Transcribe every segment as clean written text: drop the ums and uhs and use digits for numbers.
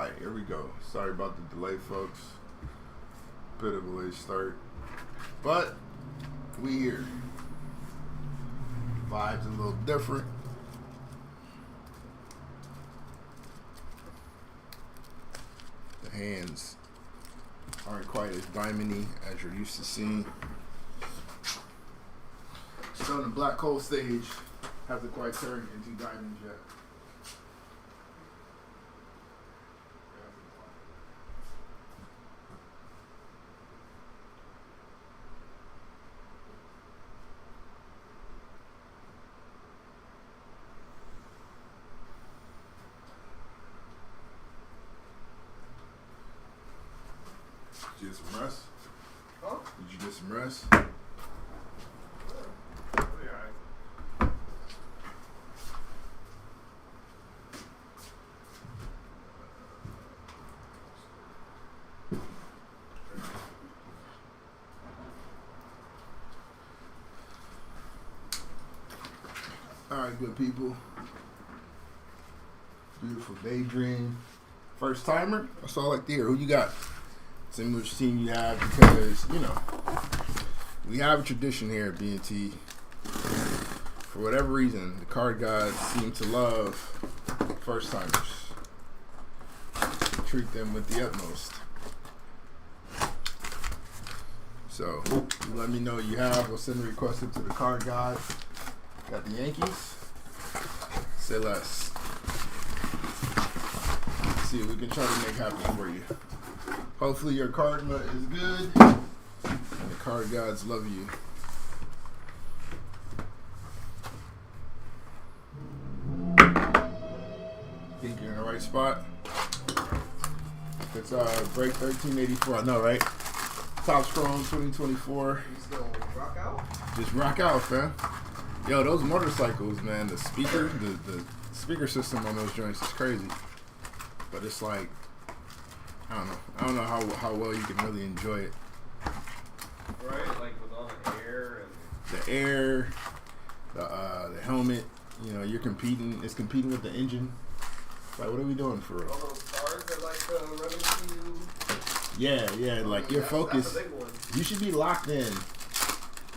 Alright, here we go. Sorry about the delay, folks. Bit of a late start. But we here. Vibes a little different. The hands aren't quite as diamondy as you're used to seeing. So the black hole stage hasn't quite turned into diamonds yet. Did you get some rest? Huh? Did you get some rest? Alright, good people. Beautiful daydream. First timer? That's all I like to hear. Who you got? Same which team you have, because, you know, we have a tradition here at B&T. For whatever reason, the card gods seem to love first timers. Treat them with the utmost. So, you let me know you have. We'll send a request to the card god. Got the Yankees. Say less. Let's see what we can try to make happen for you. Hopefully your karma is good and the card gods love you. Think you're in the right spot? It's break 1384. I know, right? Top Strong 2024. You still rock out? Just rock out, fam. Yo, those motorcycles, man, the speaker, the speaker system on those joints is crazy. But it's like, I don't know how well you can really enjoy it. Right, like with all the air and The air, the helmet, you know, it's competing with the engine. Like, what are we doing for real? all those cars that like run into you. Yeah, like your focus. That's a big one. You should be locked in.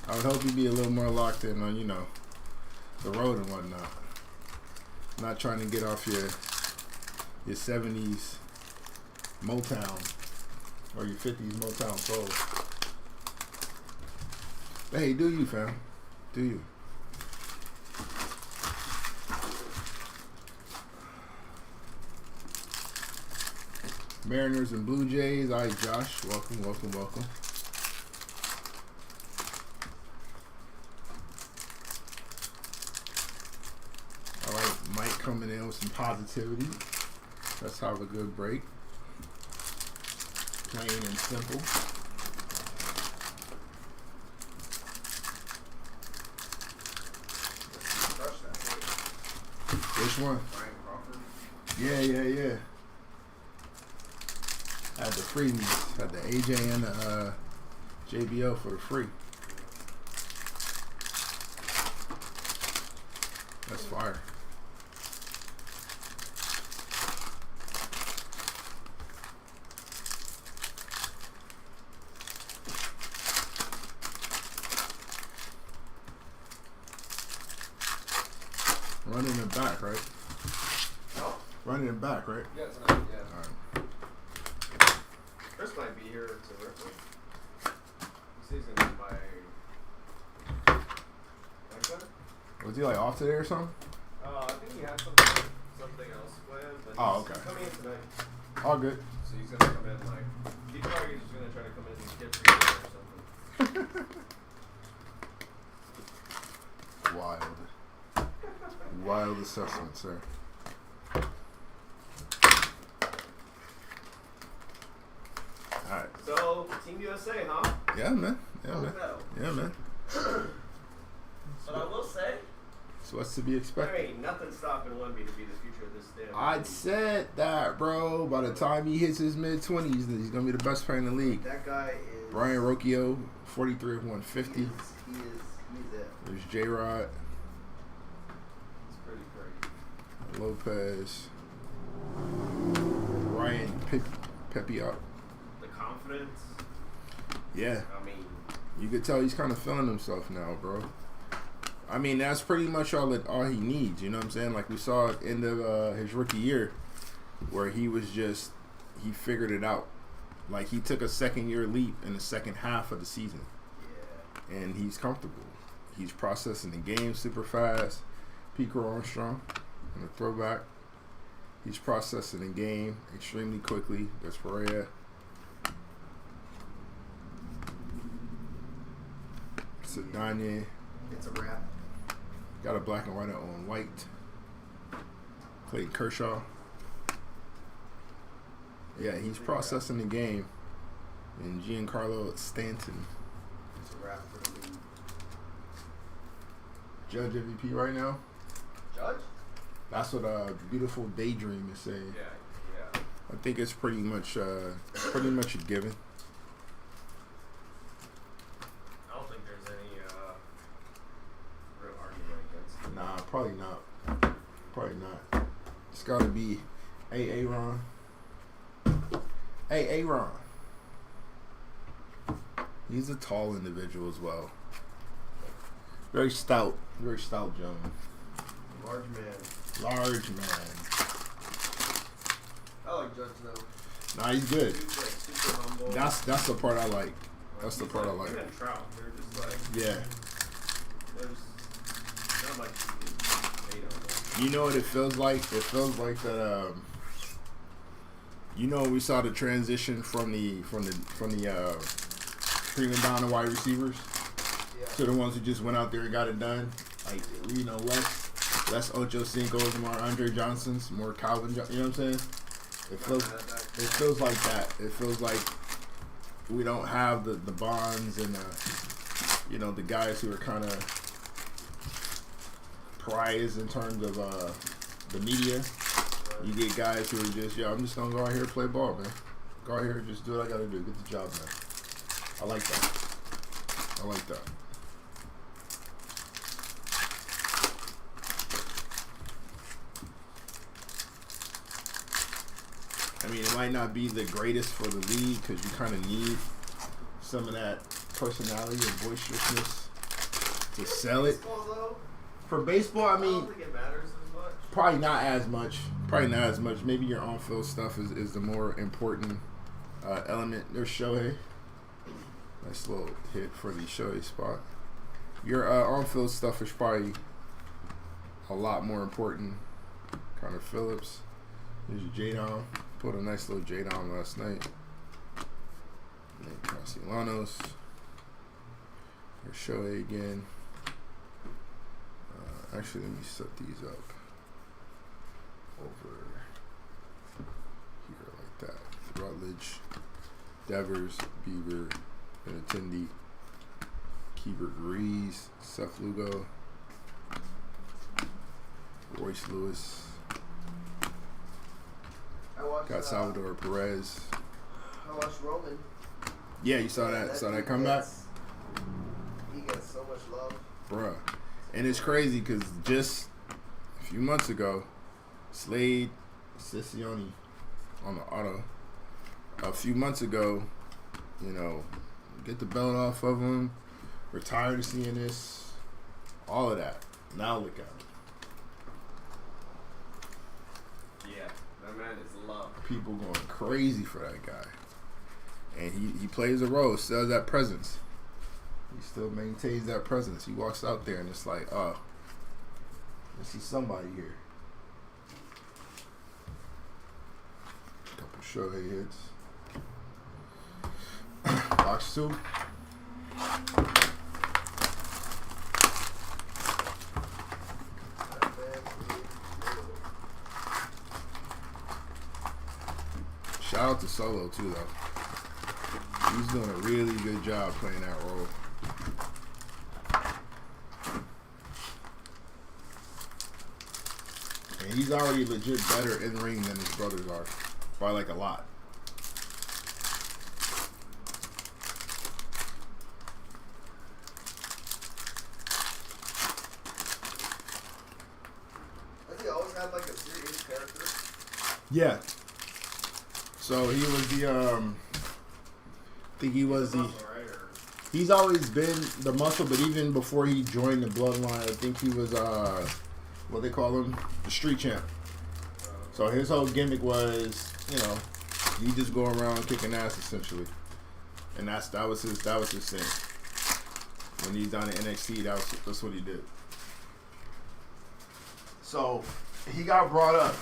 I would hope you be a little more locked in on, you know, the road and whatnot. Not trying to get off your 70s Motown or your 50s Motown soul. But hey, do you, fam? Do you? Mariners and Blue Jays. All right, Josh. Welcome. All right, Mike coming in with some positivity. Let's have a good break. Plain and simple. Which one? Brian Crawford. Yeah. Had the freebies. Had the AJ and the JBL for the free. That's fire. Running it back, right? No? Running it back, right? Yeah, tonight, yeah. All right. Chris might be here to Ripley. He says he's gonna be by Wednesday? Was he like off today or something? I think he had something else planned, but Oh, he's okay. coming in tonight. All good. So he's gonna come in like he's probably just gonna try to come in and get free or something. Wild assessment, sir. Alright. So Team USA, huh? Yeah, man. Okay. But I will say, So what's to be expected? there ain't nothing stopping Wemby to be the future of this damn I team. said that, bro. By the time he hits his mid-20s, he's going to be the best player in the league. That guy is Brian Rocchio, 43 of 150. He is it. There's J-Rod, It's pretty great. Lopez, Ryan Pepe up. The confidence. Yeah. I mean, You could tell he's kind of feeling himself now, bro. I mean, that's pretty much all he needs. You know what I'm saying? Like we saw at the end of his rookie year, where he figured it out. Like he took a second-year leap in the second half of the season, and he's comfortable. He's processing the game super fast. Pico Armstrong on the throwback. He's processing the game extremely quickly. That's Pereira. Sedanye. It's a wrap. Got a black and white on white. Clayton Kershaw. Yeah, he's processing the game. And Giancarlo Stanton. It's a wrap for the league. Judge MVP right now. Judge? That's what Beautiful Daydream is saying. yeah. I think it's pretty much a given. I don't think there's any real argument against it. Nah, probably not. Probably not. It's got to be Aaron. Aaron. He's a tall individual as well. Very stout gentleman. Large man. Large man. I like Judge though. Nah, he's good. He's like super humble. That's the part I like. That's the He's part I like. Him and Trout, they're just like, Yeah. there's not like hate on them. You know what it feels like? It feels like that. You know, we saw the transition from the streaming down the wide receivers Yeah. to the ones who just went out there and got it done. Like, you know, less Ocho Cinco's, more Andre Johnson's, more Calvin. You know what I'm saying? It feels like that. It feels like we don't have the Bonds and you know, the guys who are kind of prized in terms of the media. You get guys who are just, I'm just gonna go out here and play ball, man. Go out here and just do what I gotta do. Get the job done. I like that. I mean, it might not be the greatest for the league because you kind of need some of that personality and boisterousness to sell it. Baseball, though, For baseball, I I mean, don't think it matters as much. probably not as much. Maybe your on-field stuff is the more important element. There's Shohei. Nice little hit for the Shohei spot. Your on-field stuff is probably a lot more important. Connor Phillips. There's your J-Dom. Put a nice little J-Dom last night. Nate Castellanos. There's Shohei again. Actually, let me set these up over here like that. Rutledge, Devers, Bieber, Benintendi, Keeper Reese, Seth Lugo, Royce Lewis. I watched, Got Salvador Perez. I watched Roman. Yeah, you saw that. Saw that comeback, He gets so much love. bruh. And it's crazy because just a few months ago, Slade Siccioni on the auto. A few months ago, you know, get the belt off of him. We're tired of seeing this. All of that. Now look at him. Yeah, that man is loved. People going crazy for that guy. And he plays a role, still has that presence. He still maintains that presence. He walks out there and it's like, I see somebody here. Couple Shohei hits. Box 2. Shout out to Solo too, though. He's doing a really good job playing that role. And he's already legit better in ring than his brothers are, by like a lot. Has he always had like a serious character? Yeah. So he was the I think he was the. Muscle, right? Or, He's always been the muscle, but even before he joined the bloodline, I think he was what they call him, the street champ. So his whole gimmick was, you know, he just go around kicking ass essentially, and that was his thing. When he's down in NXT, that's what he did. So he got brought up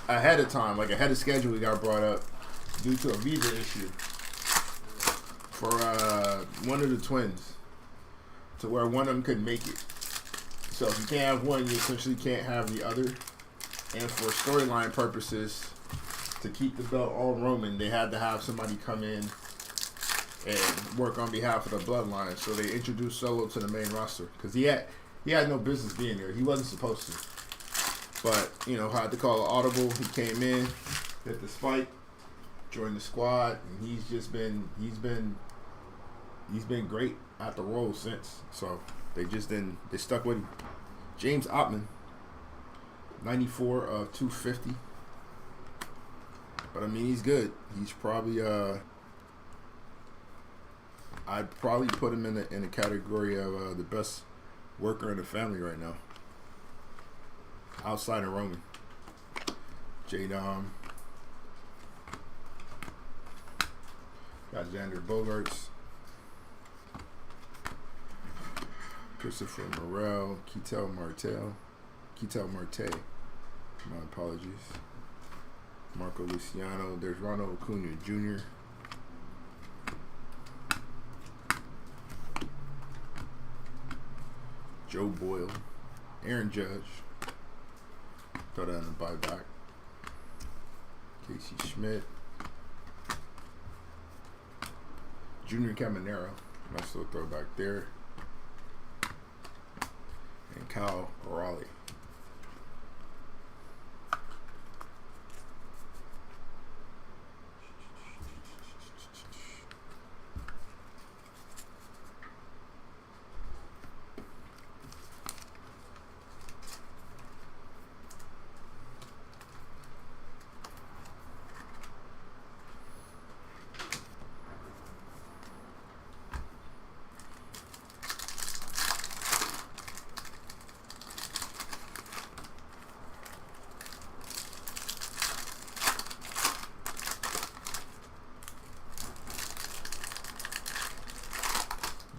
ahead of time, like ahead of schedule. He got brought up due to a visa issue for one of the twins, to where one of them couldn't make it. So if you can't have one, you essentially can't have the other. And for storyline purposes, to keep the belt on Roman, they had to have somebody come in and work on behalf of the bloodline. So they introduced Solo to the main roster because he had no business being there. He wasn't supposed to. But, you know, had to call an audible. He came in, hit the spike, joined the squad, and he's been great at the role since. So they stuck with him. James Ottman, 94 of 250. But I mean, he's good. He's probably I'd probably put him in the category of the best worker in the family right now, outside of Roman. J Dom. Got Xander Bogarts. Christopher Morel. Ketel Marte. My apologies. Marco Luciano. There's Ronald Acuna Jr. Joe Boyle. Aaron Judge. Throw that in the buyback. Casey Schmidt. Junior Caminero. Nice little throwback there. And Kyle O'Reilly.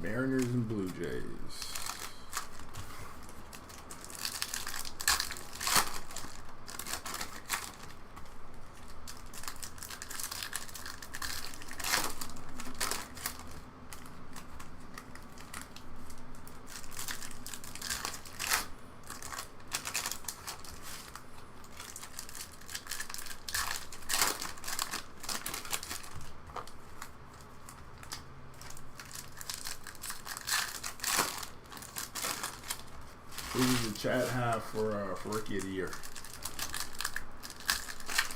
Mariners and Blue Jays. Who does the chat have for Rookie of the Year?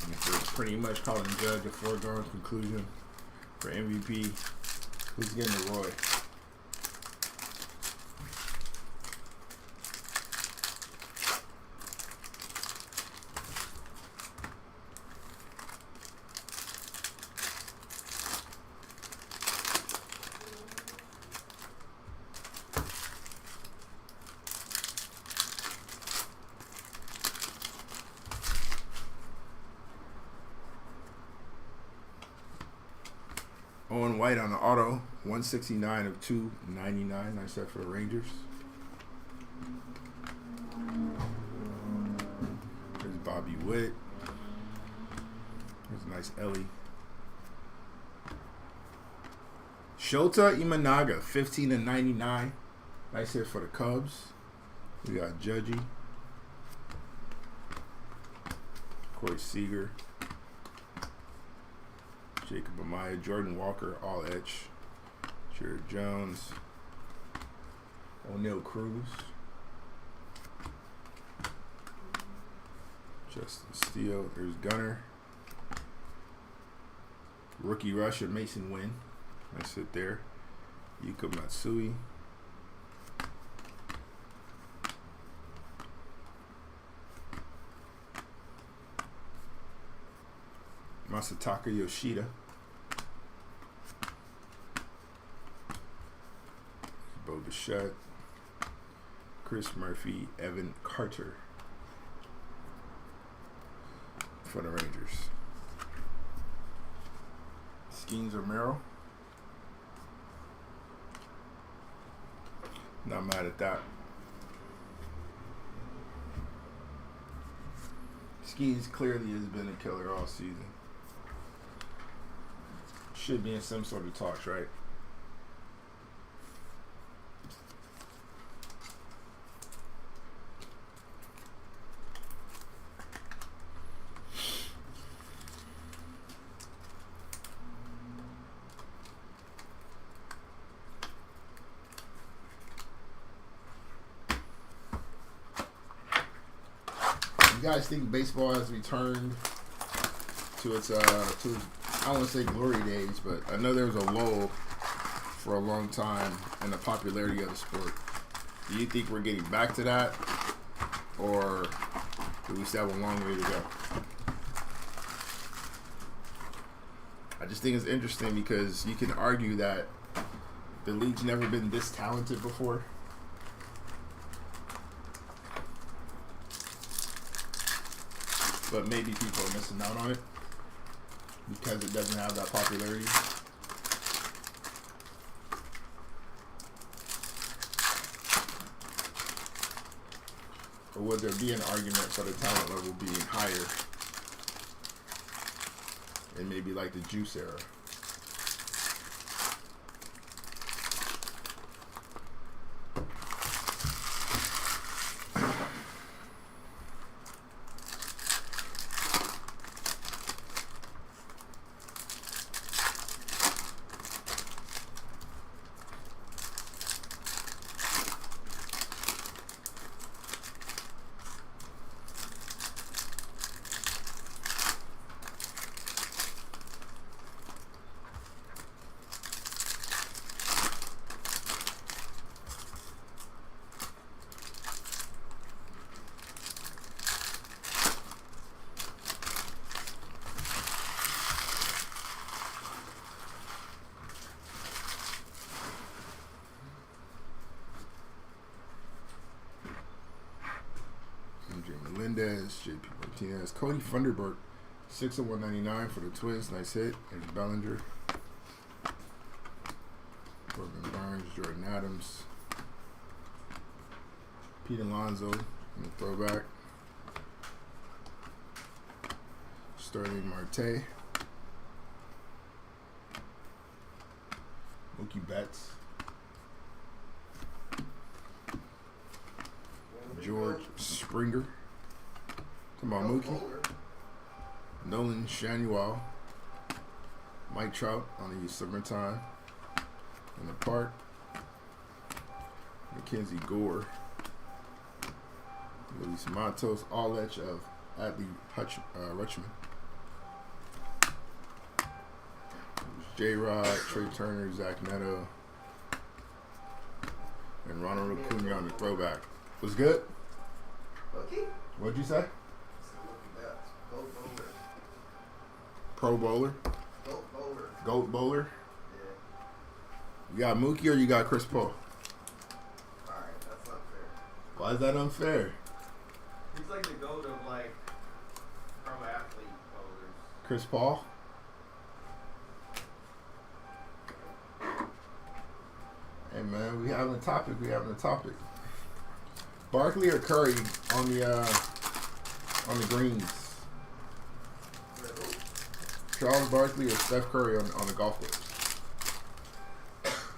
And if we're pretty much calling Judge a foregone conclusion for MVP, who's getting the Roy? Owen White on the auto, 169 of 299. Nice set for the Rangers. There's Bobby Witt. There's a nice Ellie. Shota Imanaga, 15 of 99. Nice hit for the Cubs. We got Judgy. Corey Seager. Jacob Amaya, Jordan Walker, all etch. Jared Jones. O'Neal Cruz. Justin Steele. There's Gunner. Rookie Russia, Mason Wynn. Nice hit there. Yuka Matsui. Masataka Yoshida. Bo Bichette. Chris Murphy. Evan Carter for the Rangers. Skeens Romero. Not mad at that. Skeens clearly has been a killer all season. Should be in some sort of talks, right? You guys think baseball has returned to its I don't want to say glory days, but I know there was a lull for a long time in the popularity of the sport. Do you think we're getting back to that, or do we still have a long way to go? I just think it's interesting because you can argue that the league's never been this talented before. But maybe people are missing out on it because it doesn't have that popularity. Or would there be an argument for the talent level being higher in maybe like the Juice era? Melendez, JP Martinez, Cody Funderburk, 6 of 199 for the Twins. Nice hit. And Bellinger. Corbin Burns, Jordan Adams, Pete Alonso in the throwback. Sterling Marte. Mookie Betts. George Springer. Come on, Mookie. Nolan Shanuel. Mike Trout on the summertime in the park. Mackenzie Gore. Luis Matos. All-Etch of Adley Rutschman. J-Rod, Trey Turner, Zach Neto, and Ronald Acuna on the throwback. Was good? Mookie? What'd you say? Goat bowler. Pro bowler? Goat bowler. Goat bowler? Yeah. You got Mookie or you got Chris Paul? Alright, that's not fair. Why is that unfair? He's like the goat of like pro athlete bowlers. Chris Paul? Hey man, we having a topic. Barkley or Curry on the greens? Charles Barkley or Steph Curry on the golf course?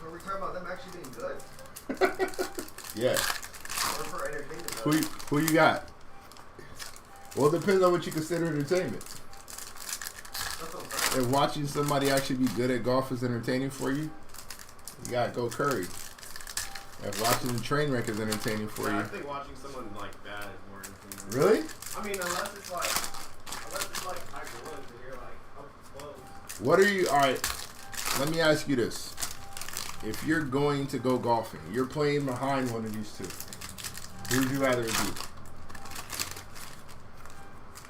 Are we talking about them actually being good? Yeah. Or for entertainment? Who you got? Well, it depends on what you consider entertainment. That's what I'm saying. If watching somebody actually be good at golf is entertaining for you, you gotta go Curry. If watching the train wreck is entertaining for Yeah, I you, think watching someone like that is more entertaining. really? I mean, unless it's like Tiger Woods, and you're like up close. What are you? All right, let me ask you this: if you're going to go golfing, you're playing behind one of these two. Who would you rather be?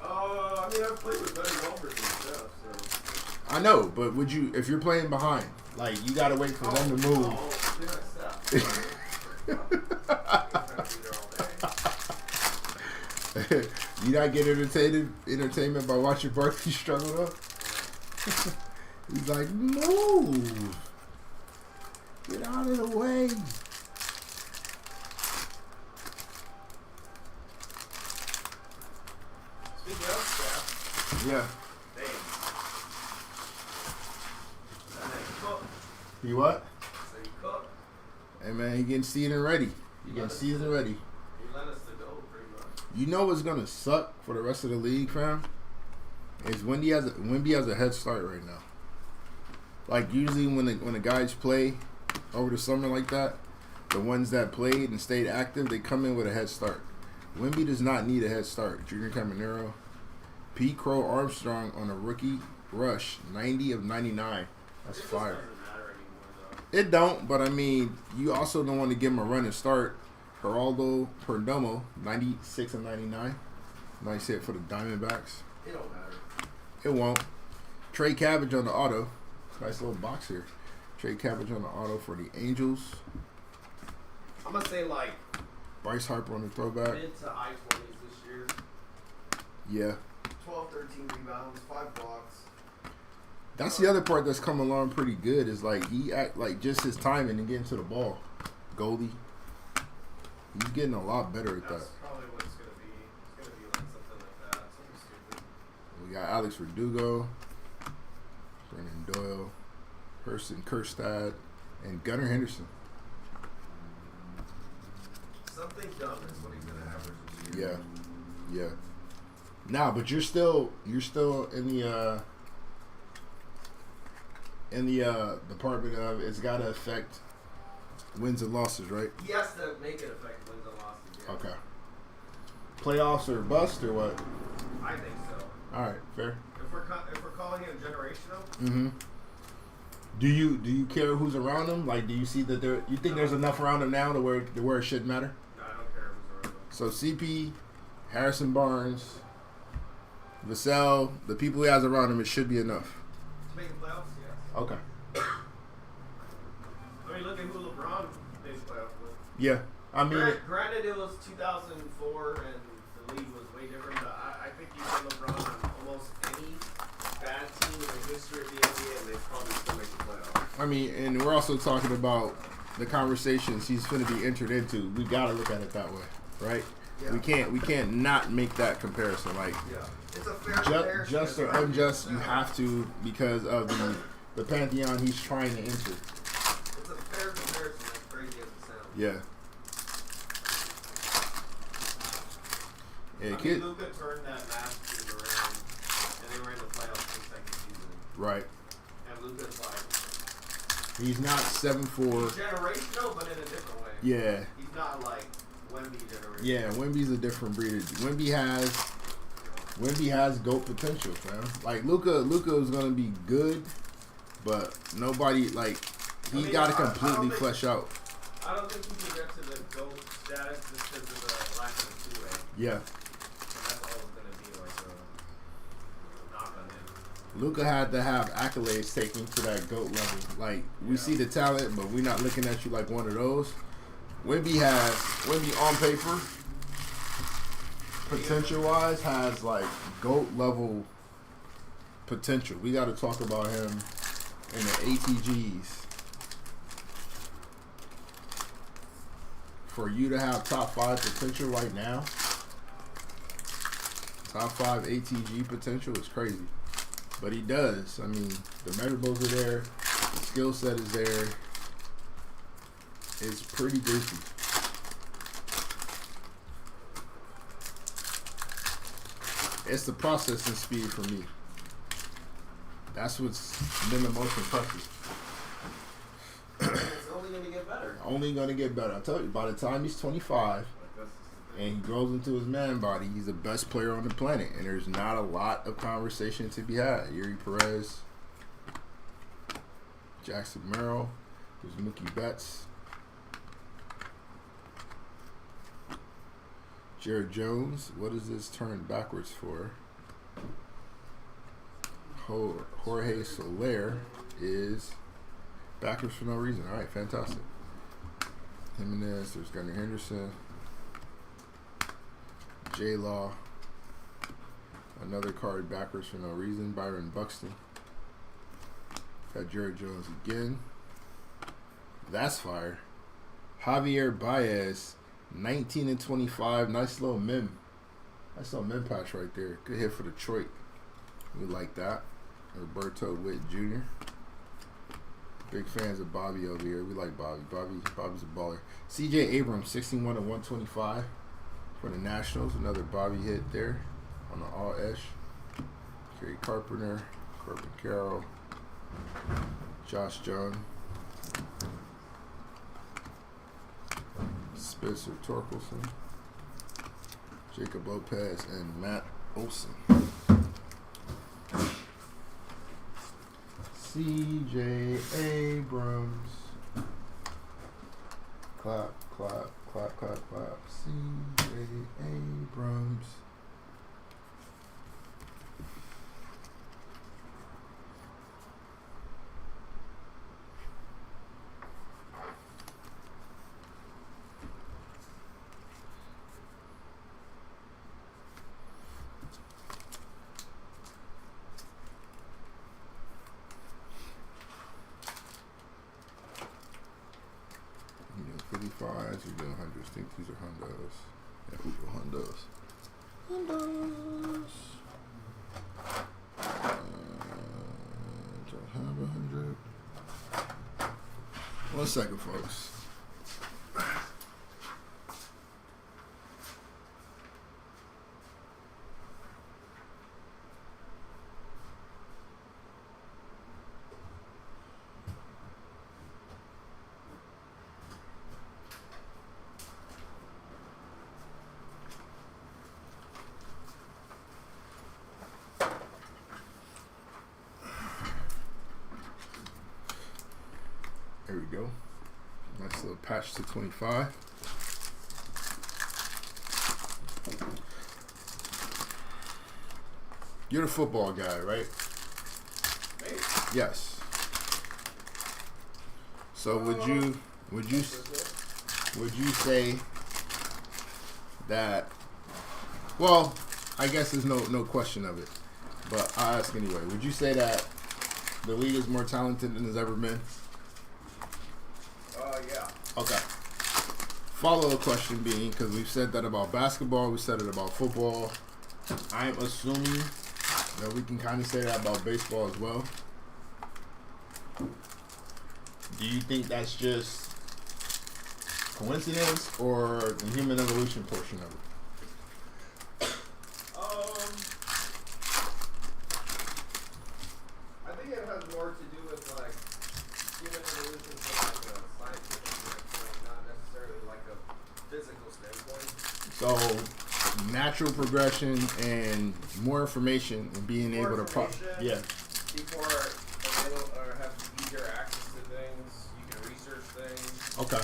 I mean, I've played with better golfers and stuff, so. I know, but would you, if you're playing behind, like you gotta wait for them to move. Oh, they're gonna step. You not get entertainment by watching Barkley struggle though? He's like, move. Get out of the way. Speaking of step, Yeah. dang. That nigga cook. He what? So he cooked. Hey man, he getting seasoned ready. He getting seasoned ready. He let us to go pretty much. You know what's gonna suck for the rest of the league, fam? Is Wemby has a head start right now. Like usually when the guys play over the summer like that, the ones that played and stayed active, they come in with a head start. Wemby does not need a head start. Junior Caminero, Pete Crow Armstrong on a rookie rush, 90 of 99. That's fire. It doesn't matter anymore though. It don't, but I mean, you also don't want to give him a run and start. Geraldo Perdomo, 96 of 99. Nice hit for the Diamondbacks. It don't matter. It won't. Trey Cabbage on the auto. Nice little box here. Trey Cabbage on the auto for the Angels. I'm gonna say like Bryce Harper on the throwback. mid to high 20s this year. Yeah. 12, 13 rebounds, 5 blocks. That's the other part that's come along pretty good is like he act like just his timing and getting to the ball. Goldie. He's getting a lot better at that. That's probably what it's gonna be. It's gonna be like something like that. Something stupid. We got Alex Verdugo, Brennan Doyle, Hurston Kerstad, and Gunnar Henderson. Something dumb is what he's gonna average this year. Yeah. Yeah. Nah, but you're still in the department of it's gotta affect wins and losses, right? He has to make it affect wins and losses. Yeah. Okay. Playoffs or bust or what? I think so. All right, fair. If we're calling him generational, Mm-hmm. Do you care who's around him? Like, do you see that you think there's enough around him now to where it shouldn't matter? no, I don't care who's around him. So CP, Harrison Barnes, Vassell, the people he has around him, it should be enough. To make the playoffs, yes. Okay. I mean, look at who LeBron made the playoffs with. Yeah. I mean, Granted, it was 2004 and the league was way different, but I think you put LeBron on almost any bad team in the history of the NBA and they probably still make the playoffs. and we're also talking about the conversations he's going to be entered into. We got to look at it that way, right? Yeah. We can't not make that comparison. Like, Yeah. It's a fair comparison. just or unjust, you have to because of the pantheon he's trying to enter. It's a fair comparison, as crazy as it sounds. Yeah. I Yeah, mean, kid. Luka turned that Mavs team around, and they were in the playoffs the second season. Right. And Luka's like He's not 7'4". generational, but in a different way. Yeah. He's not like Wemby generational. Yeah, Wemby's a different breed. Wemby has GOAT potential, fam. Like Luka is gonna be good, but nobody like he got to completely flesh out. I don't think he can get to the GOAT status just because of the lack of a two-way. Yeah, And that's always going to be like a knock on him. Luka had to have accolades taken to that GOAT level. Like we see the talent, but we're not looking at you like one of those. Wemby on paper, potential-wise, has like GOAT level potential. We got to talk about him in the ATGs. For you to have top 5 potential right now, top 5 ATG potential is crazy. But he does. I mean, the measurables are there, the skill set is there. It's pretty goofy. It's the processing speed for me. That's what's been the most impressive. It's only going to get better. Only going to get better. I tell you, by the time he's 25 and he grows into his man body, he's the best player on the planet. And there's not a lot of conversation to be had. Yuri Perez, Jackson Merrill, there's Mookie Betts, Jared Jones. What is this turned backwards for? Jorge Soler is backers for no reason. All right, fantastic. Jimenez, there's Gunnar Henderson, J Law, another card backers for no reason. Byron Buxton, got Jared Jones again. That's fire. Javier Baez, 19 and 25. Nice little mem. Nice little mem patch right there. Good hit for Detroit. We like that. Roberto Witt Jr. Big fans of Bobby over here. We like Bobby. Bobby's a baller. CJ Abrams, 61 and 125 for the Nationals. Another Bobby hit there on the all-esh. Kerry Carpenter, Corbin Carroll, Josh Jung, Spencer Torkelson, Jacob Lopez, and Matt Olson. CJ Abrams. Clap, clap, clap, clap, clap. CJ Abrams. You're doing hundreds. Think these are hundos. Yeah, Hooper hundos. Hundos. Don't have 100. 1 second, folks. There we go. Nice little patch to 25. You're the football guy, right? Me? Yes. So would you say that? Well, I guess there's no question of it, but I'll ask anyway. Would you say that the league is more talented than it's ever been? Yeah. Okay. Follow-up question being, because we've said that about basketball, we said it about football. I'm assuming that we can kind of say that about baseball as well. Do you think that's just coincidence or the human evolution portion of it? I think it has more to do with like human evolution from like a scientific standpoint, not necessarily like a physical standpoint. So, natural progression and more information and being More able to information, people are available or have easier access to things. You can research things. Okay.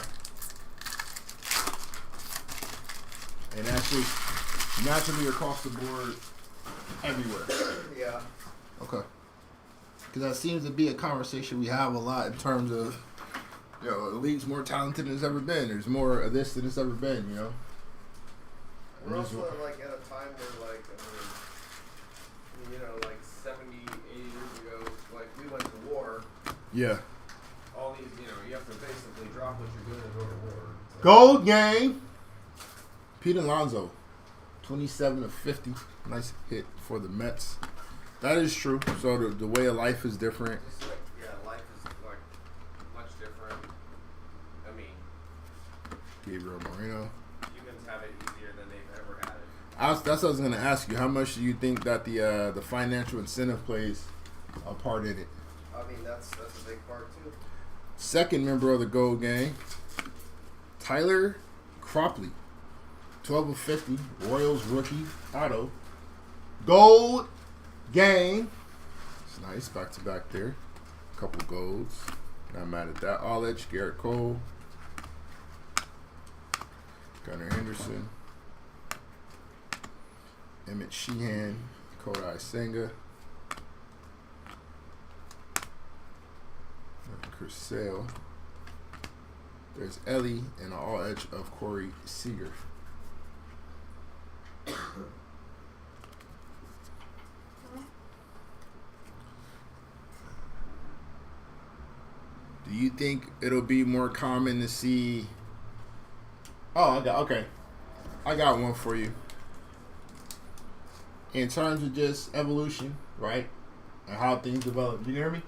And that's just naturally across the board everywhere. Yeah. Okay. Because that seems to be a conversation we have a lot in terms of, you know, the league's more talented than it's ever been. There's more of this than it's ever been, you know? We're also like at a time where like, I mean, you know, like 70, 80 years ago, like we went to war. Yeah. All these, you know, you have to basically drop what you're doing and go to war. So. Gold game. Pete Alonso, 27 of 50. Nice hit for the Mets. That is true. So the way of life is different. Just like, yeah, life is like much different. I mean, Gabriel Moreno. humans have it easier than they've ever had it. That's what I was going to ask you. How much do you think that the financial incentive plays a part in it? I mean, that's a big part too. Second member of the Gold Gang, Tyler Cropley, 12 of 50, Royals rookie auto. Gold Gang. It's nice, back to back there. Couple golds. Not mad at that. All edge, Garrett Cole, Gunnar Henderson, Emmett Sheehan, Kodai Senga, Purcell. There's Ellie and an all edge of Corey Seager. Do you think it'll be more common to see? Oh, I got one for you. In terms of just evolution, right, and how things develop. You hear me?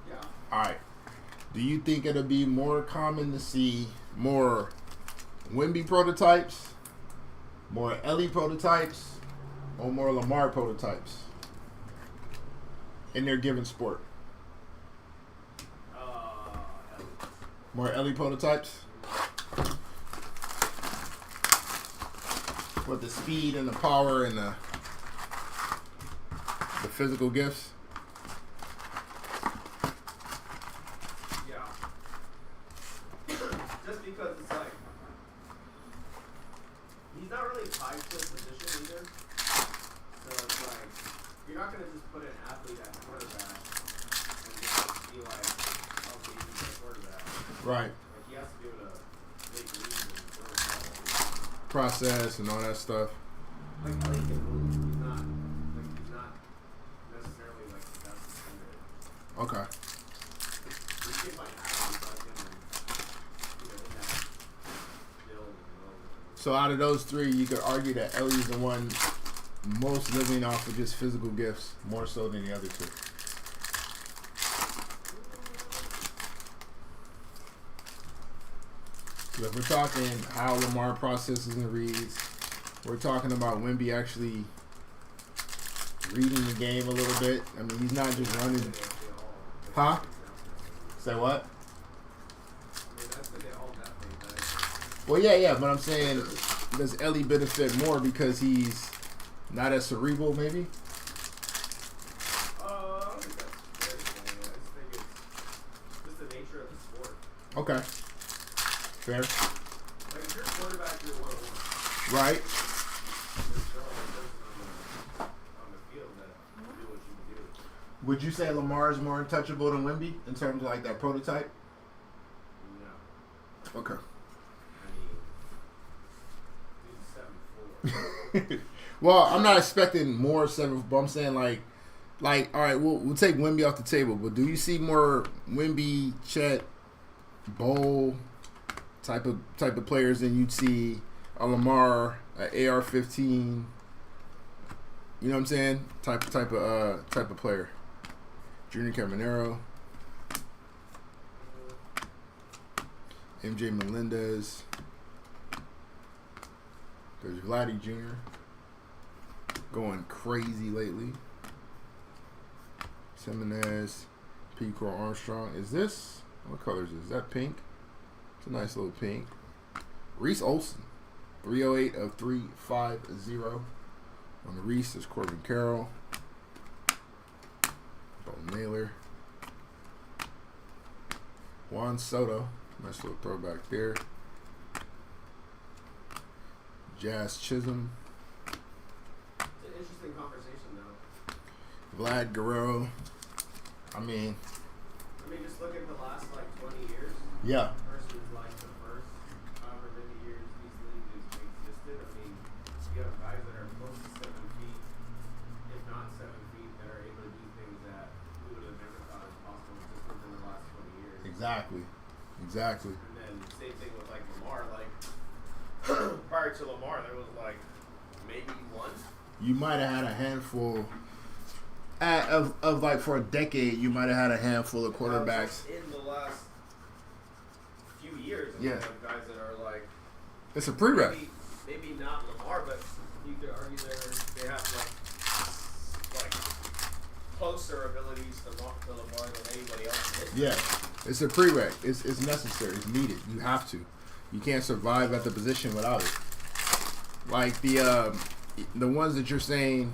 Yeah. All right. Do you think it'll be more common to see more Wemby prototypes, more Ellie prototypes, or more Lamar prototypes in their given sport? More Ellie prototypes? With the speed and the power and the physical gifts? Yeah. Just because it's like he's not really tied to a position either. So it's like you're not gonna just put an athlete at quarterback and just be like, okay, he's a quarterback. Right. Like he has to be able to make reads and throw the ball. Process and all that stuff. Like how he can move. He's not necessarily like the best defender. Okay. We get like athletes like him and in that build and role. So out of those three, you could argue that Ellie's the one most living off of just physical gifts, more so than the other two. So if we're talking how Lamar processes and reads, we're talking about Wemby actually reading the game a little bit. I mean, he's not just running. Huh? Say what? Well, yeah, but I'm saying, does Ellie benefit more because he's not as cerebral, maybe? I don't think that's fair to say. I just think it's just the nature of the sport. Okay. Fair. Like if you're a quarterback, you're 1-on-1. Right. There's no other person on the field that can do what you can do. Would you say Lamar is more untouchable than Wemby in terms of like that prototype? No. Okay. I mean, dude's 7'4". Well, I'm not expecting more 7, but I'm saying like, all right, we'll take Wemby off the table, but do you see more Wemby, Chet, Bowl type of players than you'd see a Lamar, a AR-15? You know what I'm saying? Type of player. Junior Caminero, MJ Melendez. There's Vladdy Jr. going crazy lately. Simonez, P. Cole Armstrong. Is this, what color is this? Is that pink? It's a nice little pink. Reese Olson, 308 of 350. On the Reese is Corbin Carroll. Bo Naylor. Juan Soto. Nice little throwback there. Jazz Chisholm. It's an interesting conversation, though. Vlad Guerrero. I mean, just look at the last, 20 years yeah. versus, the first however many years these leagues existed. I mean, you have guys that are close to 7 feet, if not 7 feet, that are able to do things that we would have never thought was possible just within the last 20 years. Exactly. And then same thing with, Lamar. Prior to Lamar, there was, maybe one. You might have had a handful of for a decade. You might have had a handful of quarterbacks in the last few years. Yeah. You have guys that are It's a prereq. maybe not Lamar, but you could argue they have closer abilities to Lamar than anybody else. Yeah, it's a prereq. It's necessary. It's needed. You have to. You can't survive at the position without it. Like the ones that you're saying,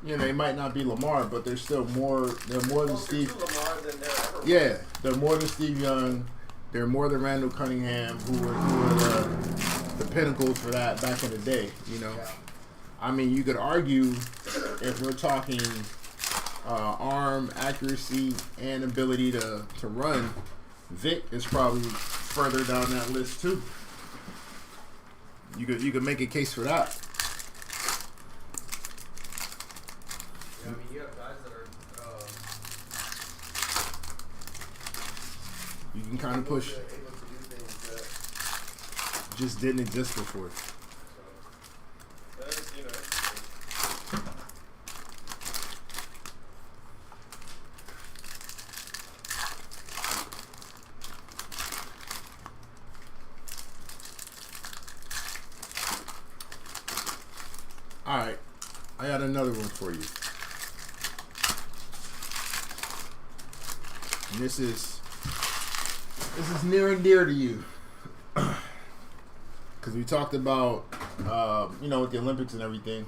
they might not be Lamar, but they're still more. They're more than Steve. Lamar than there ever was. Yeah, they're more than Steve Young. They're more than Randall Cunningham, who were the pinnacles for that back in the day. Yeah. I mean, you could argue if we're talking arm accuracy and ability to run, Vic is probably further down that list too. You could make a case for that. Yeah, I mean, you have guys that are You can kind of push. able to do things that. Just didn't exist before. So, that is, you know, it's- All right, I got another one for you. And this is near and dear to you, because we talked about with the Olympics and everything.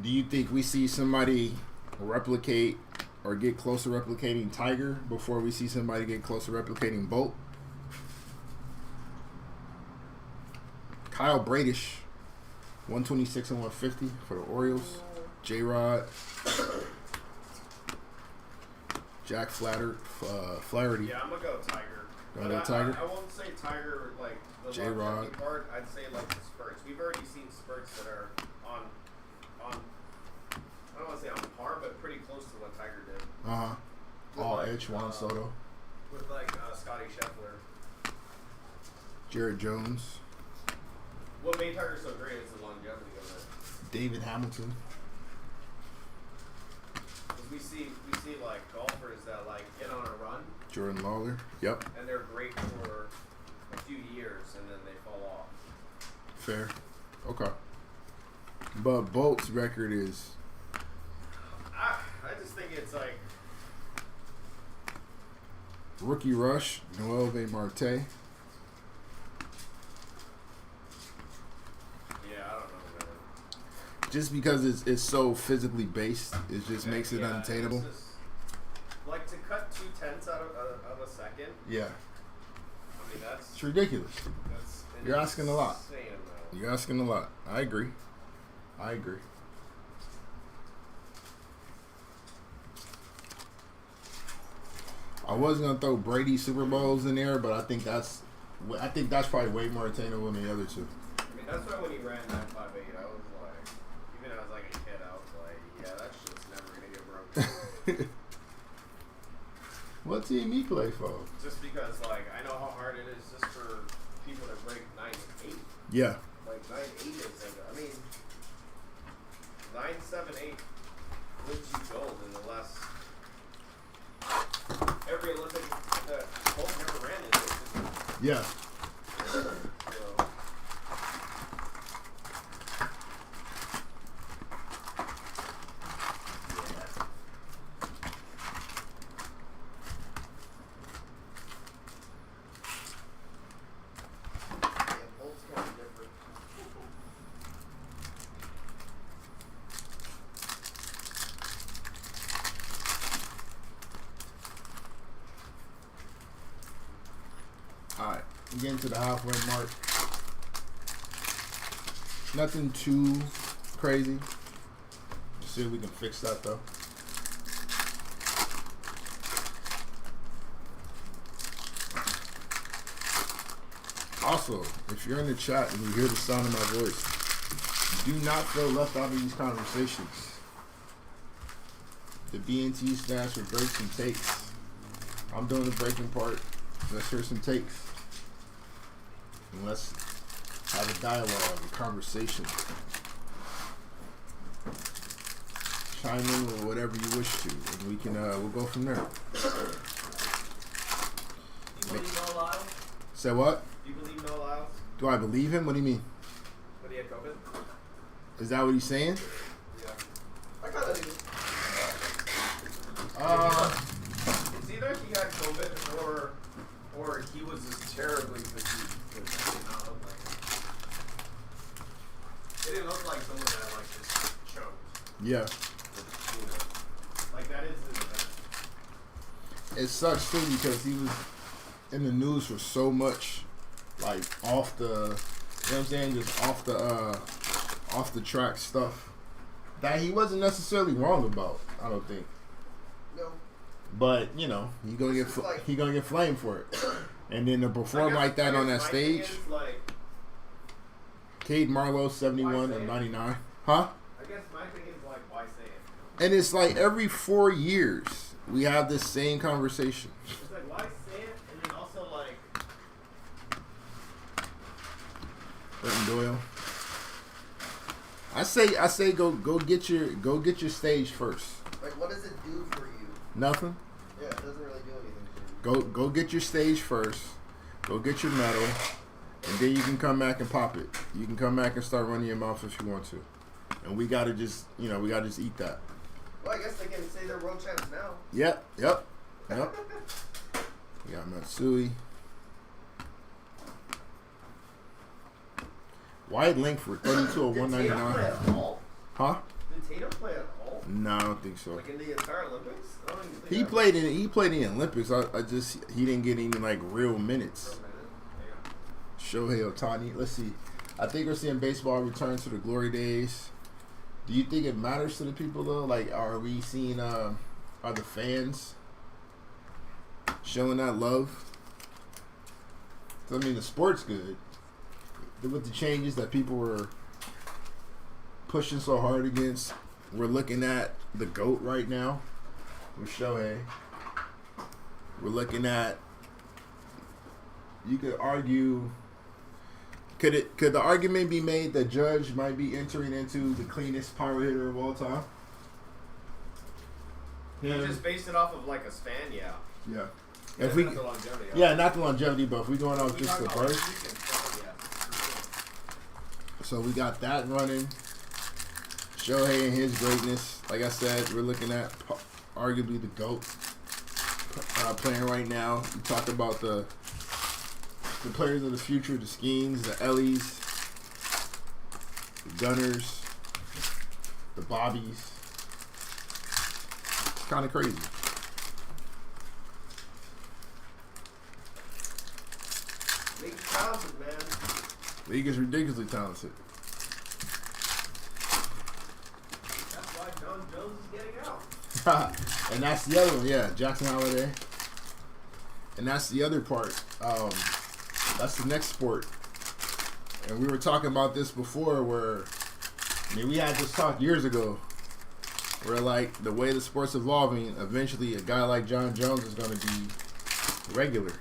Do you think we see somebody replicate or get close to replicating Tiger before we see somebody get close to replicating Bolt? Kyle Bradish, 126 and 150 for the Orioles. J-Rod, Jack Flaherty. yeah, I'm gonna go Tiger. Gonna But go Tiger? I won't say Tiger like the J-Rod. longevity part. I'd say like the spurts. We've already seen spurts that are on. I don't want to say on par, but pretty close to what Tiger did. All Like, edge, Juan Soto, With like Scotty Scheffler. Jared Jones, What made Tiger so great is the longevity of it. David Hamilton. 'Cause we see like golfers that like get on a run Jordan Lawler. Yep. and they're great for a few years and then they fall off. Fair. Okay. But Bolt's record is I just think it's like rookie rush, Noel V. Marte. yeah, I don't know, man. Just because it's so physically based, it just makes it Yeah, unattainable. it's just- like to cut 2/10 out of a second. Yeah. I mean that's It's ridiculous. an You're asking a lot. insane amount. You're asking a lot. I agree. I was gonna throw Brady Super Bowls in there, but I think that's probably way more attainable than the other two. I mean that's why when he ran 9.58, I was like, even as like a kid, I was like, yeah, that shit's never gonna get broken. What team he play for? Just because like I know how hard it is just for people to break 9.8. Yeah. Like 9.8 is like, I mean 9.78 wins you gold in the last every Olympic that Bolt never ran in it. Yeah. So, yeah, Bolt's kind of different. Alright. We're getting to the halfway mark. Nothing too crazy. See if we can fix that though. Also, if you're in the chat and you hear the sound of my voice, do not feel left out of these conversations. The BNT stands for breaks and takes. I'm doing the breaking part. Let's hear some takes. And let's have a dialogue, a conversation. Chime in with whatever you wish to, and we can we'll go from there. You believe no Lyles? Say what? Do you believe no Lyles? Do I believe him? What do you mean? But he had COVID? Is that what he's saying? Yeah. I kinda do. It's either he had COVID or he was just terribly fatigued. It did not look like it. It didn't look like someone that like just choked. Yeah. You know. Like that is his event. It sucks too because he was in the news for so much, like off the, you know what I'm saying, just off the track stuff that he wasn't necessarily wrong about. I don't think. No. But you know, he gonna get flamed for it. And then to perform like that on that stage, like, Cade Marlowe 71 and 99, huh? I guess my thing is like, why say it? And it's like every 4 years we have this same conversation. It's like, why say it? And then also like, Burton Doyle. I say go get your stage first. Like, what does it do for you? Nothing. Yeah, it doesn't really do anything for you. Go get your stage first. Go get your medal, and then you can come back and pop it. You can come back and start running your mouth if you want to. And we gotta just eat that. Well, I guess they can say they're world champs now. Yep. We got Matsui. Wyatt Langford, 32 of Did Tatum play 199. at all? Huh? Did Tatum play at all? No, I don't think so. Like in the entire Olympics? I don't even think He played in the Olympics. He didn't get any like real minutes. Shohei Ohtani. Let's see. I think we're seeing baseball return to the glory days. Do you think it matters to the people though? Like, are we seeing? Are the fans showing that love? I mean, the sport's good. With the changes that people were pushing so hard against, we're looking at the GOAT right now with Shohei. We're looking at. You could argue. Could the argument be made that Judge might be entering into the cleanest power hitter of all time? you just based it off of like a span, yeah. Yeah. Yeah, If we, not the longevity. not the longevity, but if we're going off We just talk the about burst. yeah. So we got that running. Shohei and his greatness. Like I said, we're looking at arguably the GOAT playing right now. We talked about the players of the future, the Skeens, the Ellies, the Gunners, the Bobbies. It's kind of crazy. League's talented, man. League is ridiculously talented. That's why John Jones is getting out. And that's the other one, yeah, Jackson Holiday. And that's the other part. That's the next sport. And we were talking about this before where, we had this talk years ago where, like, the way the sport's evolving, eventually a guy like John Jones is going to be regular.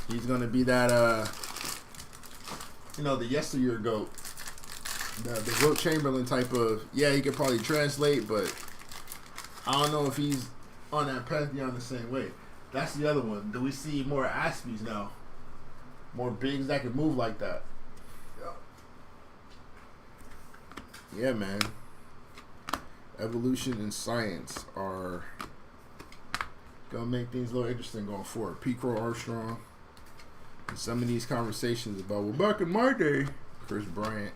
He's going to be that, the yesteryear GOAT. The Wilt Chamberlain type of, he could probably translate, but I don't know if he's on that pantheon the same way. That's the other one. Do we see more Aspies now? More bigs that can move like that? Yep. Yeah, man. Evolution and science are gonna make things a little interesting going forward. Pete Crow Armstrong. And some of these conversations about, well, back in my day, Chris Bryant.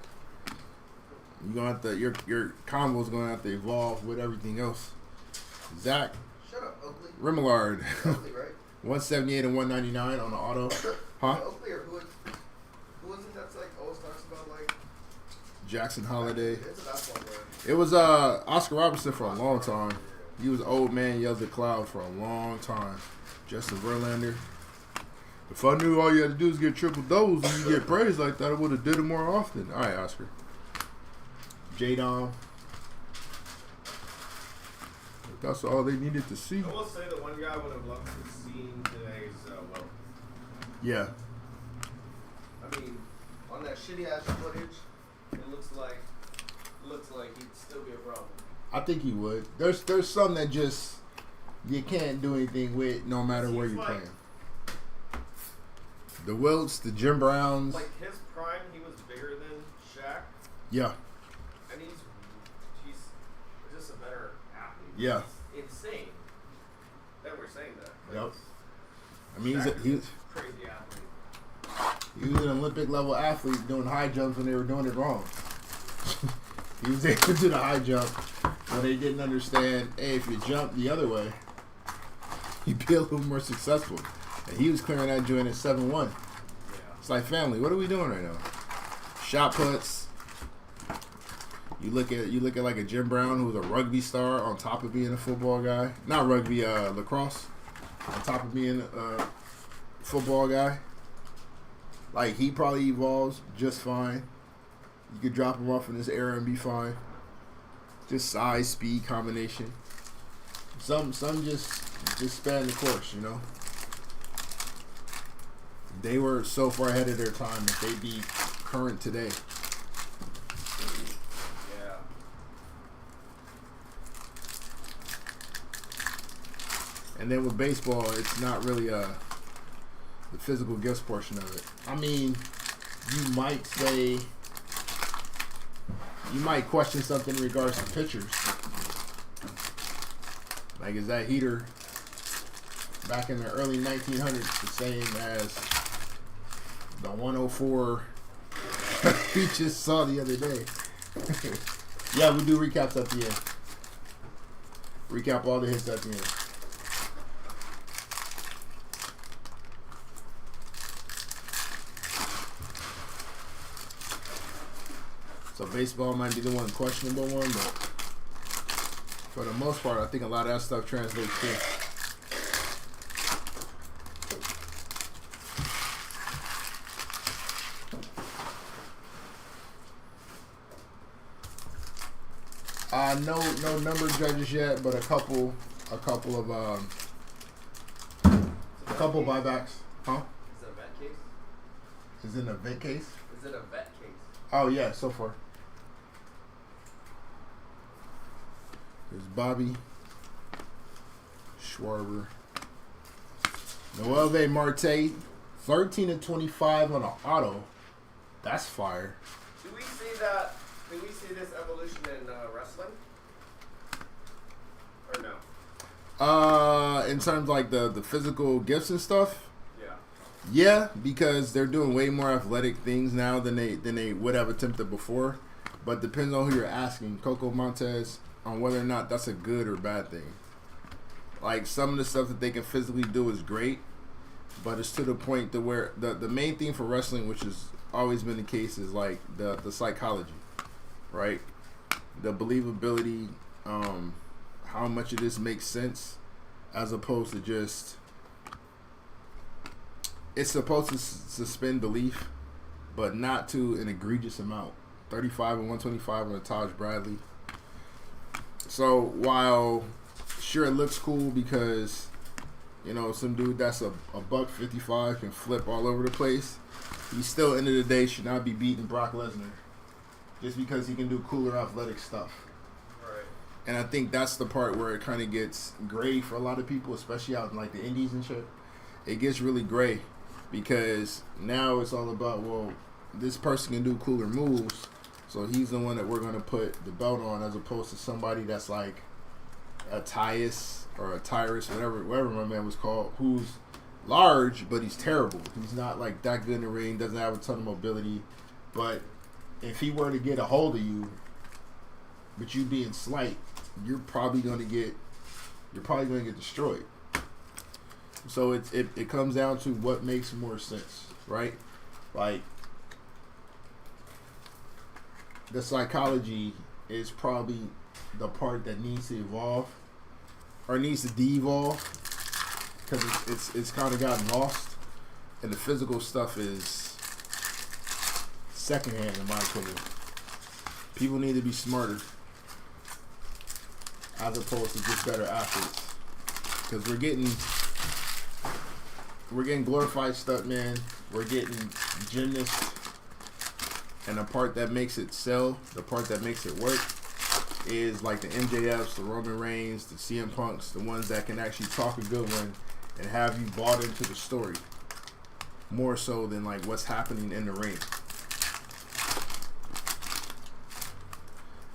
You gonna have to, your combo's gonna have to evolve with everything else. Zach Shut up, Oakley. Remillard. Oakley, right? 178 and 199 on the auto. Huh? Oakley or who is it that's like always talks about like Jackson Holiday. It's a basketball player. It was Oscar Robertson for a long time. He was old man yells at cloud for a long time. Justin Verlander. If I knew all you had to do is get triple doubles and you get praise like that, I would have did it more often. All right, Oscar. J-Dom. That's all they needed to see. I will say the one guy I would have loved to see today is Will. Yeah. I mean, on that shitty ass footage, it looks like he'd still be a problem. I think he would. There's some that just you can't do anything with no matter where you're playing. The Wilts, the Jim Browns. Like his prime, he was bigger than Shaq, Yeah. and he's just a better athlete. Yeah. It's insane that we're saying that. Yep. I mean, Shaq he's is a crazy athlete. he was an Olympic level athlete doing high jumps when they were doing it wrong. He was able to do the high jump when they didn't understand, hey, if you jump the other way, you'd be a little more successful. And he was clearing that joint at 7-1. Yeah. It's like, family, what are we doing right now? Shot puts. You look at like a Jim Brown, who's a rugby star on top of being a football guy. Not rugby, lacrosse. On top of being a football guy. Like, he probably evolves just fine. You could drop him off in this era and be fine. Just size, speed combination. Some just span the course, you know. They were so far ahead of their time that they'd be current today. Yeah. And then with baseball, it's not really the physical gifts portion of it. I mean, you might question something in regards to pitchers. Like, is that heater back in the early 1900s the same as the 104 we just saw the other day? Yeah, we do recaps at the end. Recap all the hits at the end. So baseball might be the one questionable one, but for the most part, I think a lot of that stuff translates too. No number judges yet, but a couple buybacks. Huh? Is it a vet case? Is it an event case? Is it a vet case? Oh yeah, so far. There's Bobby Schwarber, Noelvi Marte, 13-25 on an auto. That's fire. Do we see that? Do we see this evolution in wrestling? Or no? In terms of like the physical gifts and stuff. Yeah. Yeah, because they're doing way more athletic things now than they would have attempted before. But depends on who you're asking. Coco Montes, on whether or not that's a good or bad thing. Like, some of the stuff that they can physically do is great, but it's to the point to where the main thing for wrestling, which has always been the case, is like the psychology, right? The believability, how much of this makes sense, as opposed to just, it's supposed to suspend belief, but not to an egregious amount. 35 and 125 on a Taj Bradley. So while sure it looks cool because, you know, some dude that's a buck 55 can flip all over the place, he still, end of the day, should not be beating Brock Lesnar just because he can do cooler athletic stuff. Right. And I think that's the part where it kind of gets gray for a lot of people, especially out in like the indies and shit. It gets really gray because now it's all about, well, this person can do cooler moves, so he's the one that we're going to put the belt on, as opposed to somebody that's like a Tyus or a Tyrus, whatever my man was called, who's large, but he's terrible. He's not like that good in the ring, doesn't have a ton of mobility. But if he were to get a hold of you, but you being slight, you're probably going to get destroyed. So it comes down to what makes more sense, right? Like, the psychology is probably the part that needs to evolve or needs to de-evolve, because it's kind of gotten lost, and the physical stuff is secondhand in my opinion. People need to be smarter as opposed to just better athletes, because we're getting glorified stuntmen, we're getting gymnasts. And the part that makes it sell, the part that makes it work, is like the MJFs, the Roman Reigns, the CM Punks, the ones that can actually talk a good one and have you bought into the story. More so than like what's happening in the ring.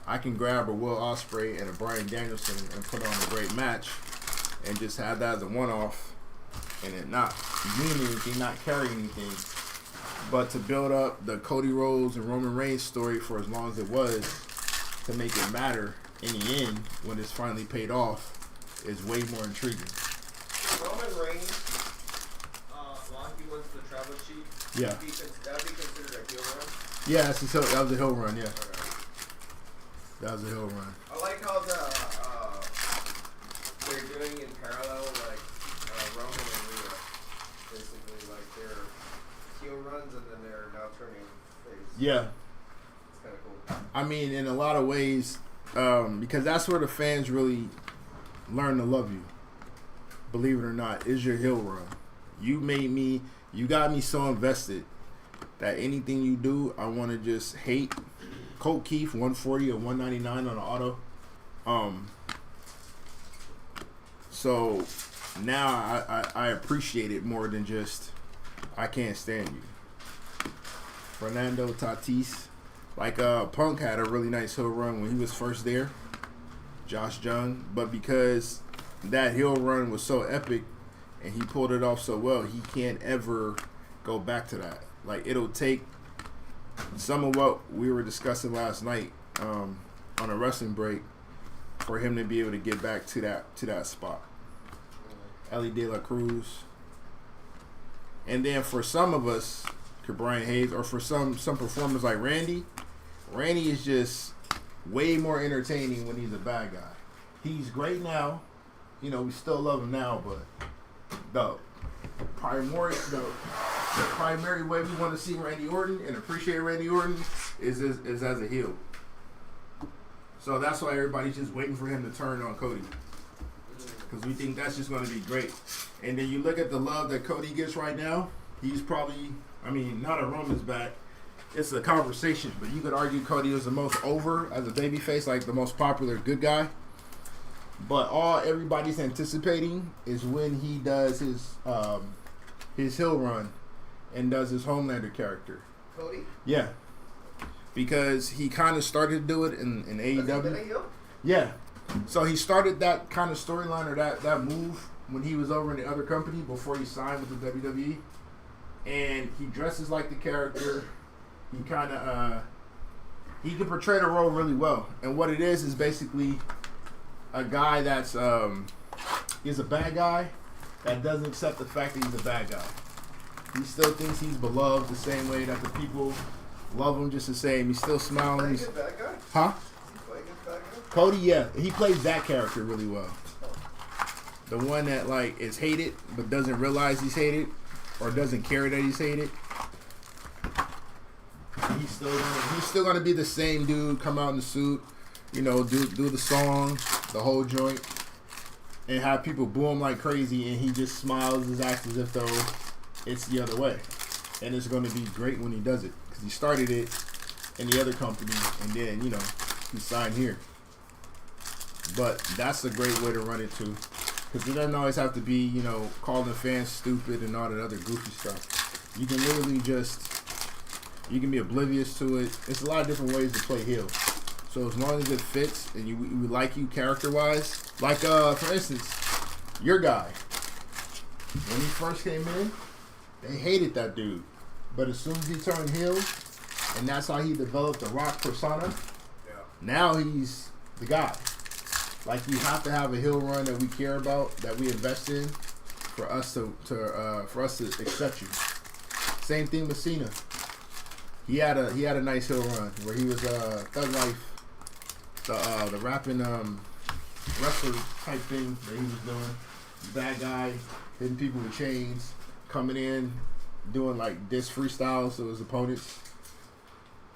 I can grab a Will Ospreay and a Bryan Danielson and put on a great match and just have that as a one-off and it not mean anything, not carry anything. But to build up the Cody Rhodes and Roman Reigns story for as long as it was, to make it matter in the end when it's finally paid off, is way more intriguing. Roman Reigns, while he wins the travel sheet, Yeah. that'd be considered a heel run? Yeah, that was a hill run, yeah. Okay. That was a hill run. I like how they're doing in parallel, like Roman and Rhea, basically, like their heel runs and then they're now turning face. Yeah. It's kind of cool. I mean, in a lot of ways, because that's where the fans really learn to love you. Believe it or not, is your heel run. You got me so invested that anything you do, I want to just hate. Colt Keith, 140 or 199 on the auto. So now I appreciate it more than just I can't stand you. Fernando Tatis, like Punk had a really nice heel run when he was first there. Josh Jung, but because that heel run was so epic and he pulled it off so well, he can't ever go back to that. Like, it'll take some of what we were discussing last night on a wrestling break for him to be able to get back to that spot. Ellie De La Cruz. And then for some of us, Brian Hayes, or for some performers like Randy is just way more entertaining when he's a bad guy. He's great now. You know, we still love him now, but the primary way we want to see Randy Orton and appreciate Randy Orton is as a heel. So that's why everybody's just waiting for him to turn on Cody. Because we think that's just going to be great. And then you look at the love that Cody gets right now, he's probably, I mean, not a Roman's back. It's a conversation, but you could argue Cody was the most over as a babyface, like the most popular good guy. But all everybody's anticipating is when he does his hill run and does his Homelander character. Cody? Yeah. Because he kind of started to do it in Has he been a AEW. heel? Yeah. So he started that kind of storyline or that move when he was over in the other company before he signed with the WWE. And he dresses like the character. He kind of he can portray the role really well. And what it is basically a guy that's he's a bad guy that doesn't accept the fact that he's a bad guy. He still thinks he's beloved the same way that the people love him just the same. He's still smiling. Is he a bad guy? Huh? Is he playing a bad guy? Cody, yeah, he plays that character really well. The one that like is hated but doesn't realize he's hated or doesn't care that he's hated. He's still gonna be the same dude. Come out in the suit, you know, do the song, the whole joint, and have people boo him like crazy, and he just smiles and acts as if though it's the other way. And it's gonna be great when he does it because he started it in the other company, and then you know he signed here. But that's a great way to run it too, because it doesn't always have to be, you know, calling fans stupid and all that other goofy stuff. You can literally you can be oblivious to it. It's a lot of different ways to play heel. So as long as it fits and we like you character-wise, like for instance, your guy, when he first came in, they hated that dude. But as soon as he turned heel, and that's how he developed the Rock persona, now he's the guy. Like, you have to have a heel run that we care about, that we invest in, for us to accept you. Same thing with Cena. He had a nice heel run where he was Thug Life, the rapping wrestler type thing that he was doing. Bad guy, hitting people with chains, coming in, doing like diss freestyles to his opponents,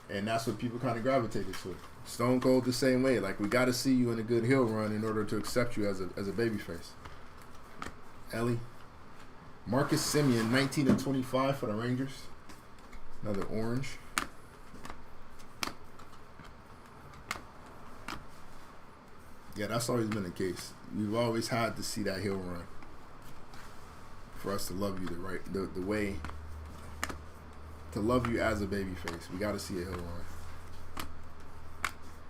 and that's what people kind of gravitated to. Stone Cold the same way. Like, we got to see you in a good heel run in order to accept you as a babyface. Ellie, Marcus Simeon, 19-25 for the Rangers. Another orange. Yeah, that's always been the case. We've always had to see that heel run for us to love you the way to love you as a babyface. We got to see a heel run.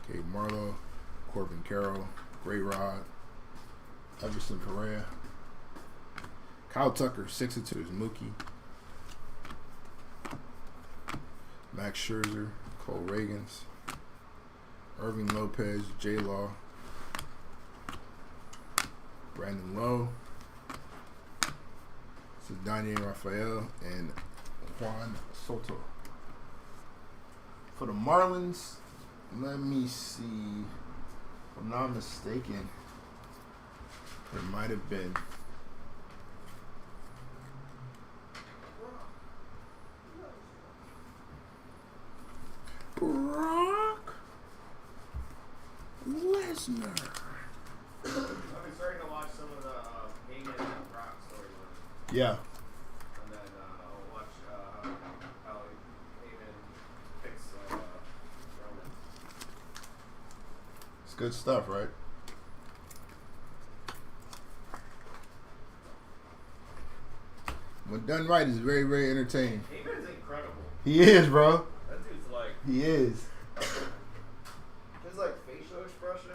Okay, Marlo, Corbin Carroll, Ray Rod, Everson Pereira, Kyle Tucker, 6-2 is Mookie. Max Scherzer, Cole Reagans, Irving Lopez, J Law, Brandon Lowe, this is Daniel Rafael, and Juan Soto. For the Marlins, Let me see. If I'm not mistaken, it might have been. Brock Lesnar. I've been starting to watch some of the Heyman and Brock storylines. Yeah. And then I'll watch how Heyman picks Roman. It's good stuff, right? When done right, it's very, very entertaining. Heyman's incredible. He is, bro. That dude's like, He is. His like facial expressions.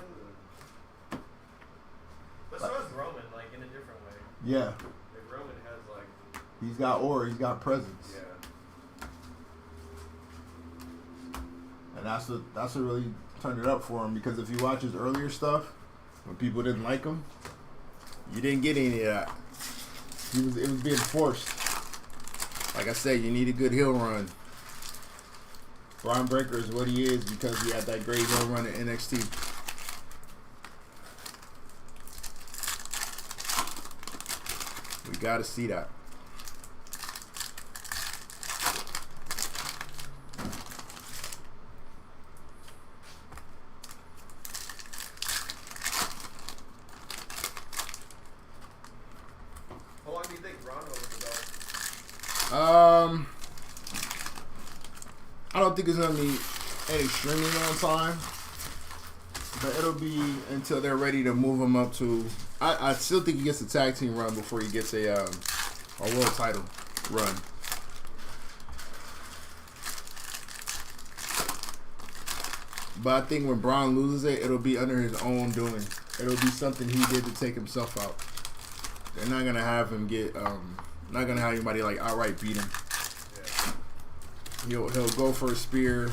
And but so is Roman, like in a different way. Yeah. Like Roman has like, He's got aura. He's got presence. yeah. And that's what really turned it up for him, because if you watch his earlier stuff, when people didn't like him, you didn't get any of that. It was being forced. Like I said, you need a good heel run. Braun Breaker is what he is because he had that great heel run at NXT. We gotta see that. How long do you think Ron will go? I don't think it's gonna be an extremely long time, but it'll be until they're ready to move him up to. I still think he gets a tag team run before he gets a world title run. But I think when Braun loses it, it'll be under his own doing. It'll be something he did to take himself out. They're not gonna have him get. Not gonna have anybody like outright beat him. Yeah. He'll go for a spear.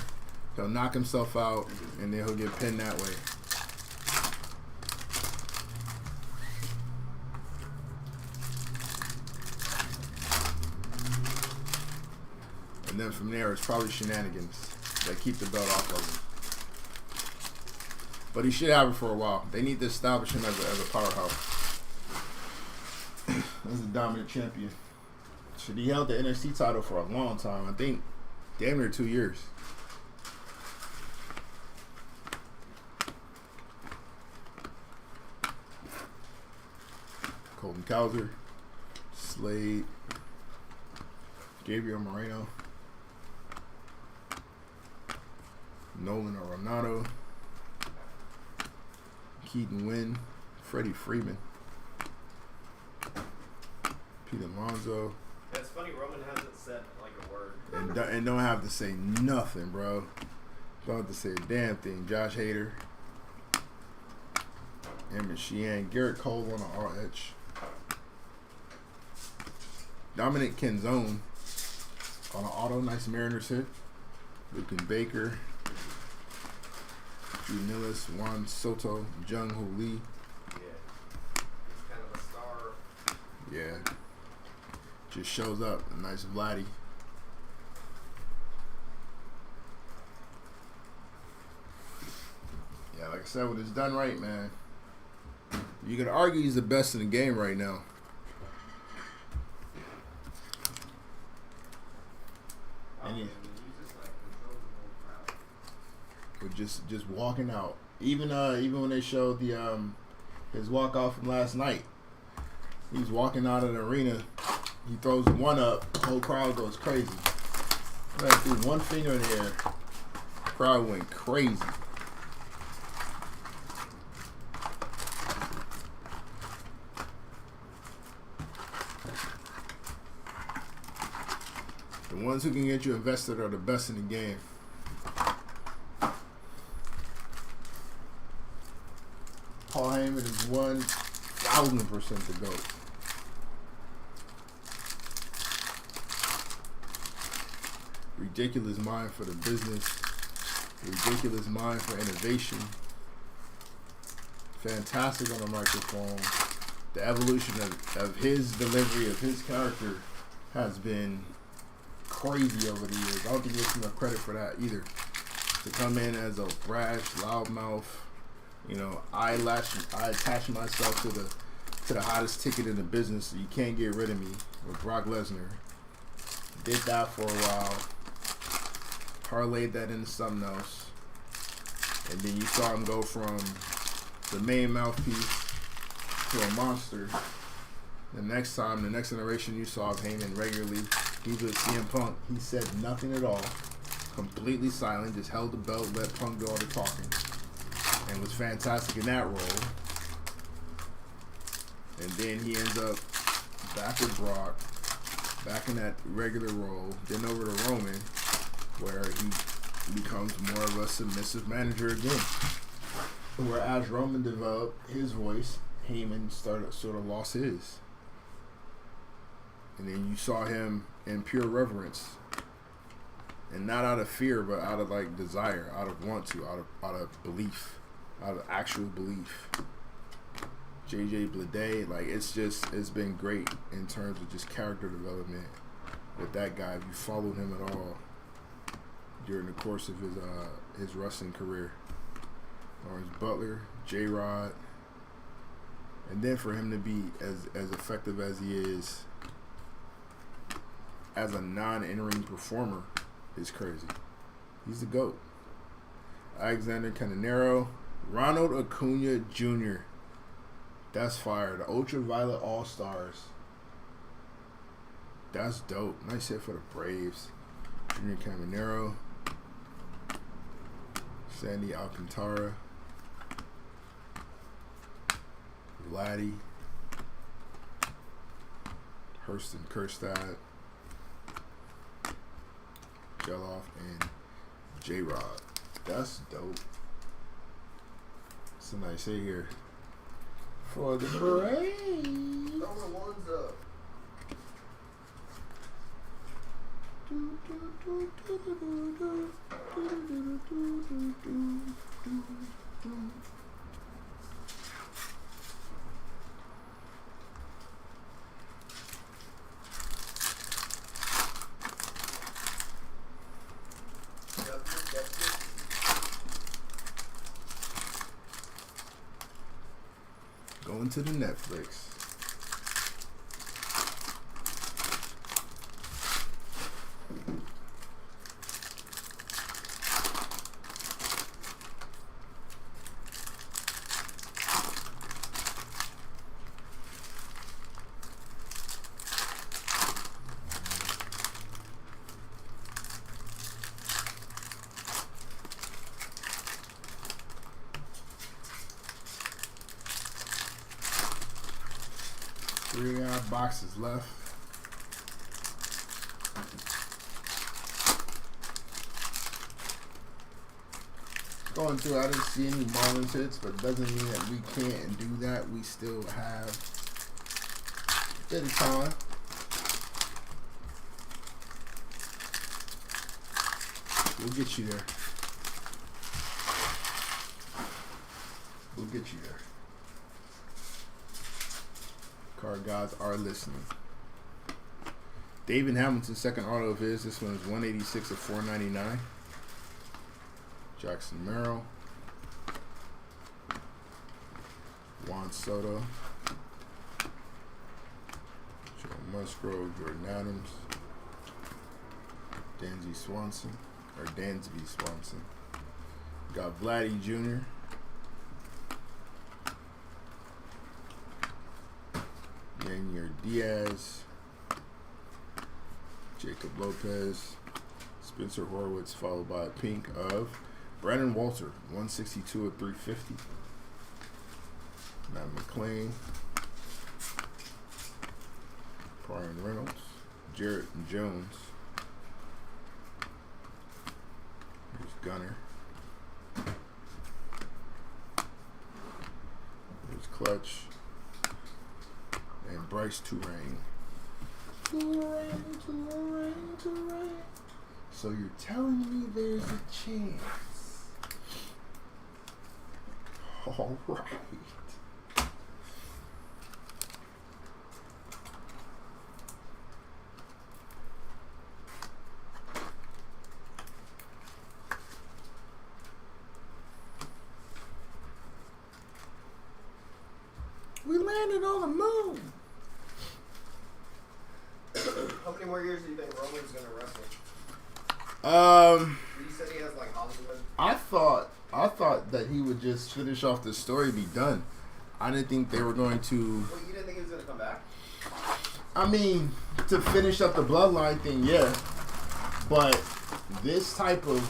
He'll knock himself out, and then he'll get pinned that way. And then from there, it's probably shenanigans that keep the belt off of him. But he should have it for a while. They need to establish him as a powerhouse. As a dominant champion. Should he held the NXT title for a long time. I think damn near 2 years. Colton Cowser, Slade, Gabriel Moreno, Nolan Arenado, Keaton Wynn, Freddie Freeman, Pete Alonso, It's funny, Roman hasn't said like a word. and don't have to say nothing, bro. Don't have to say a damn thing. Josh Hader, Emmett Sheehan, Garrett Cole on the RH, Dominic Kenzone on an auto, nice Mariners hit. Lucan Baker, Drew Millis, Juan Soto, Jung Ho Lee. Yeah. He's kind of a star. Yeah. Just shows up. A nice Vladdy. Yeah, like I said, when it's done right, man, you could argue he's the best in the game right now. And he, He's just like controls the whole crowd. with just walking out. Even when they showed the his walk off from last night, he was walking out of the arena. He throws one up, the whole crowd goes crazy. Man threw one finger in the air, crowd went crazy. The ones who can get you invested are the best in the game. Paul Heyman is 1,000% the GOAT. Ridiculous mind for the business. Ridiculous mind for innovation. Fantastic on the microphone. The evolution of his delivery, of his character, has been crazy over the years. I don't think he gets enough credit for that either. to come in as a brash, loudmouth, you know, I attach myself to the hottest ticket in the business, so you can't get rid of me, with Brock Lesnar. Did that for a while, parlayed that into something else, and then you saw him go from the main mouthpiece to a monster. The next iteration you saw of Heyman regularly, he was CM Punk. He said nothing at all, completely silent, just held the belt, let Punk do all the talking, and was fantastic in that role. And then he ends up back with Brock, back in that regular role, then over to Roman, where he becomes more of a submissive manager again. Whereas Roman developed his voice, Heyman sort of lost his. And then you saw him in pure reverence. And not out of fear, but out of like desire, out of want to, out of belief, out of actual belief. JJ Blade, like it's been great in terms of just character development with that guy. If you followed him at all during the course of his wrestling career. Orange Butler, J-Rod, and then for him to be as effective as he is as a non-in-ring performer is crazy. He's the GOAT. Alexander Cananero, Ronald Acuna Jr. That's fire. The Ultraviolet All-Stars. That's dope. Nice hit for the Braves. Junior Caminero, Sandy Alcantara, Vladdy, Hurston Kerstad, Geloff, and J-Rod. That's dope. It's a nice hit here. For the Braves. Throw the ones up. Going to the Netflix. Three boxes left. Going through, I didn't see any Marlins hits, but it doesn't mean that we can't do that. We still have a bit of time. We'll get you there. We'll get you there. Card gods are listening. David Hamilton's second auto of his. This one is 186 of 499. Jackson Merrill. Juan Soto. Joe Musgrove. Jordan Adams. Dansby Swanson. Got Vladdy Jr. Yanier Diaz, Jacob Lopez, Spencer Horwitz, followed by a pink of Brandon Walter, 162 of 350. Matt McClain, Brian Reynolds, Jarrett Jones. Here's Gunner. Here's Clutch. And Bryce Turang. Turang. So you're telling me there's a chance. All right. landed on the moon. How many more years do you think Roman's gonna wrestle? You said he has like Hollywood. I thought that he would just finish off the story, be done. I didn't think they were going to. Well, you didn't think he was gonna come back? I mean, to finish up the bloodline thing, yeah. But this type of,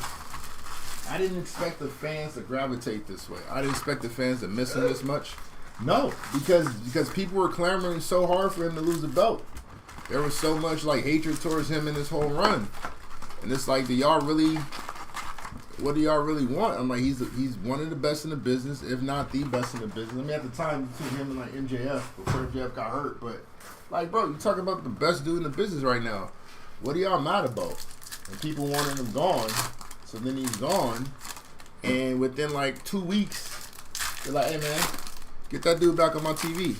I didn't expect the fans to gravitate this way. I didn't expect the fans to miss him this much. No, because people were clamoring so hard for him to lose the belt. There was so much like hatred towards him in this whole run, and it's like, what do y'all really want? I'm like, he's one of the best in the business, if not the best in the business. I mean, at the time between him and like MJF before MJF got hurt, but like, bro, you talking about the best dude in the business right now. What are y'all mad about? And people wanted him gone, so then he's gone, and within like 2 weeks, they're like, hey man, get that dude back on my TV.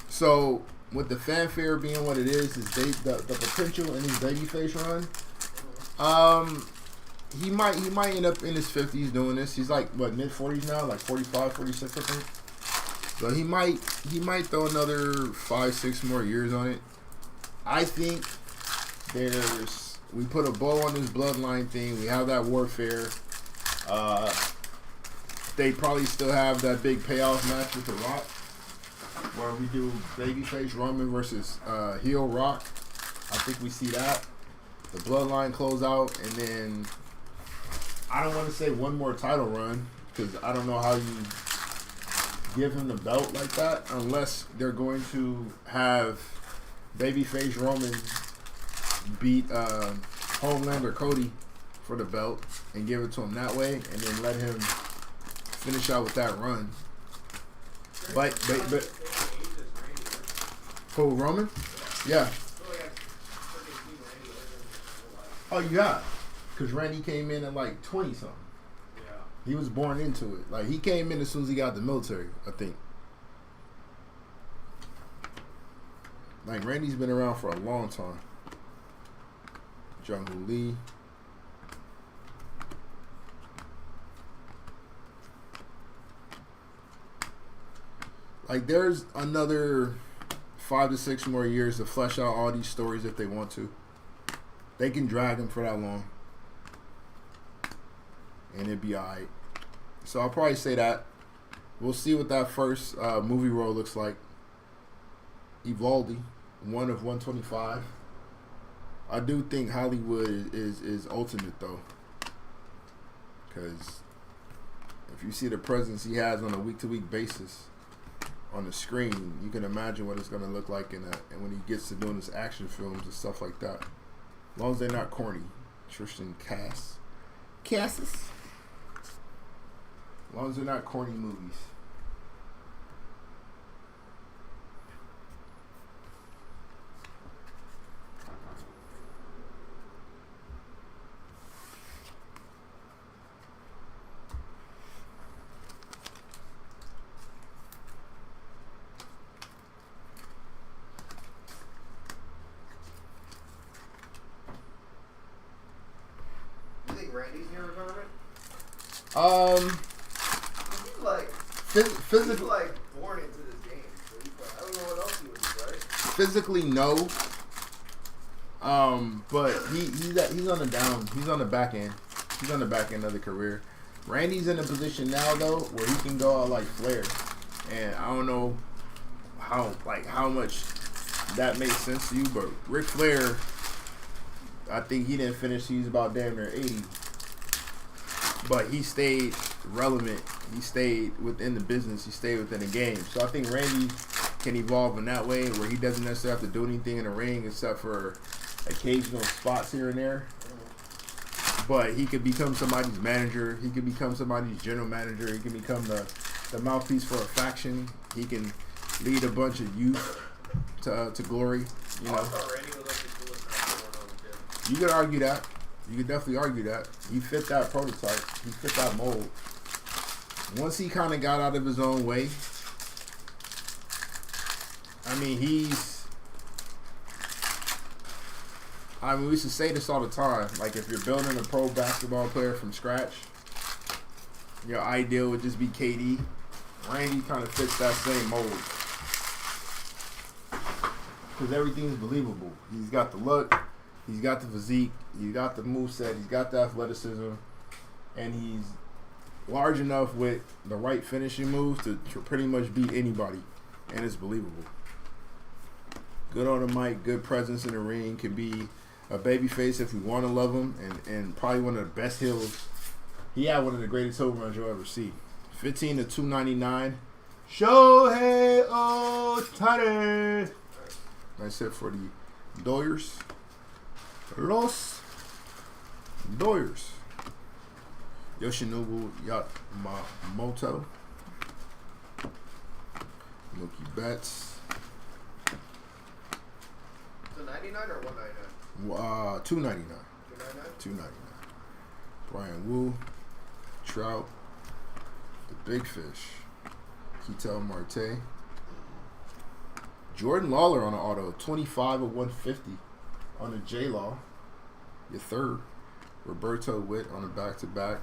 So with the fanfare being what it is the potential in his babyface run, he might end up in his 50s doing this. He's like, what, mid-40s now, like 45, 46, I think. So he might throw another 5-6 more years on it. I think we put a bow on this bloodline thing. We have that warfare. They probably still have that big payoff match with The Rock, where we do babyface Roman versus heel Rock. I think we see that. The bloodline close out, and then I don't want to say one more title run, because I don't know how you give him the belt like that unless they're going to have babyface Roman beat Homelander Cody for the belt and give it to him that way, and then let him finish out with that run. But who, Roman? Yeah. Oh, yeah. Because Randy came in at like 20 something. Yeah. He was born into it. Like, he came in as soon as he got the military, I think. Like, Randy's been around for a long time. Jungle Lee. Like, there's another 5 to 6 more years to flesh out all these stories if they want to. They can drag them for that long, and it'd be alright. So I'll probably say that. We'll see what that first movie role looks like. Evaldi, 1 of 125. I do think Hollywood is ultimate, though, because if you see the presence he has on a week-to-week basis on the screen, you can imagine what it's going to look like and when he gets to doing his action films and stuff like that. As long as they're not corny. Tristan Cassis. As long as they're not corny movies. Randy's near retirement? He's like he's like born into this game. So he's like, I don't know what else he would do, right? Physically, no. But he's on the down. He's on the back end. He's on the back end of the career. Randy's in a position now though where he can go out like Flair, and I don't know how much that makes sense to you, but Ric Flair, I think he didn't finish. He's about damn near 80. But he stayed relevant. He stayed within the business. He stayed within the game. So I think Randy can evolve in that way where he doesn't necessarily have to do anything in the ring except for occasional spots here and there. But he could become somebody's manager. He could become somebody's general manager. He can become the mouthpiece for a faction. He can lead a bunch of youth to glory. You know. I thought Randy was like the coolest guy going on the gym. You could argue that. You could definitely argue that. He fit that prototype. He fit that mold. Once he kind of got out of his own way, I mean, we used to say this all the time. Like, if you're building a pro basketball player from scratch, your ideal would just be KD. Randy kind of fits that same mold. because everything's believable. He's got the look, he's got the physique, he's got the moveset, he's got the athleticism, and he's large enough with the right finishing moves to pretty much beat anybody, and it's believable. Good on the mic, good presence in the ring, can be a babyface if we want to love him, and probably one of the best heels. He had one of the greatest heel runs you'll ever see. 15 to 299. Shohei Ohtani. Nice hit for the Doyers. Los Doyers. Yoshinobu Yamamoto. Mookie Betts. So 99 or 199? 299. 299? 299. Brian Wu. Trout. The Big Fish. Ketel Marte. Jordan Lawler on the auto. 25 of 150 on the J-Law. Your third. Roberto Witt on the back-to-back.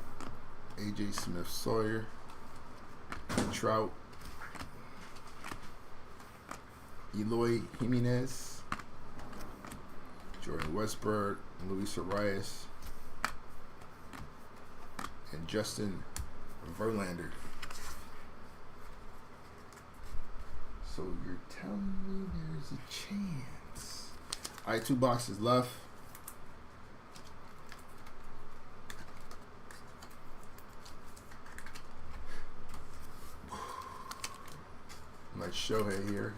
A.J. Smith-Sawyer. Trout. Eloy Jimenez. Jordan Westberg. Luis Arias. And Justin Verlander. So you're telling me there's a chance. All right, 2 boxes left. Nice Shohei here.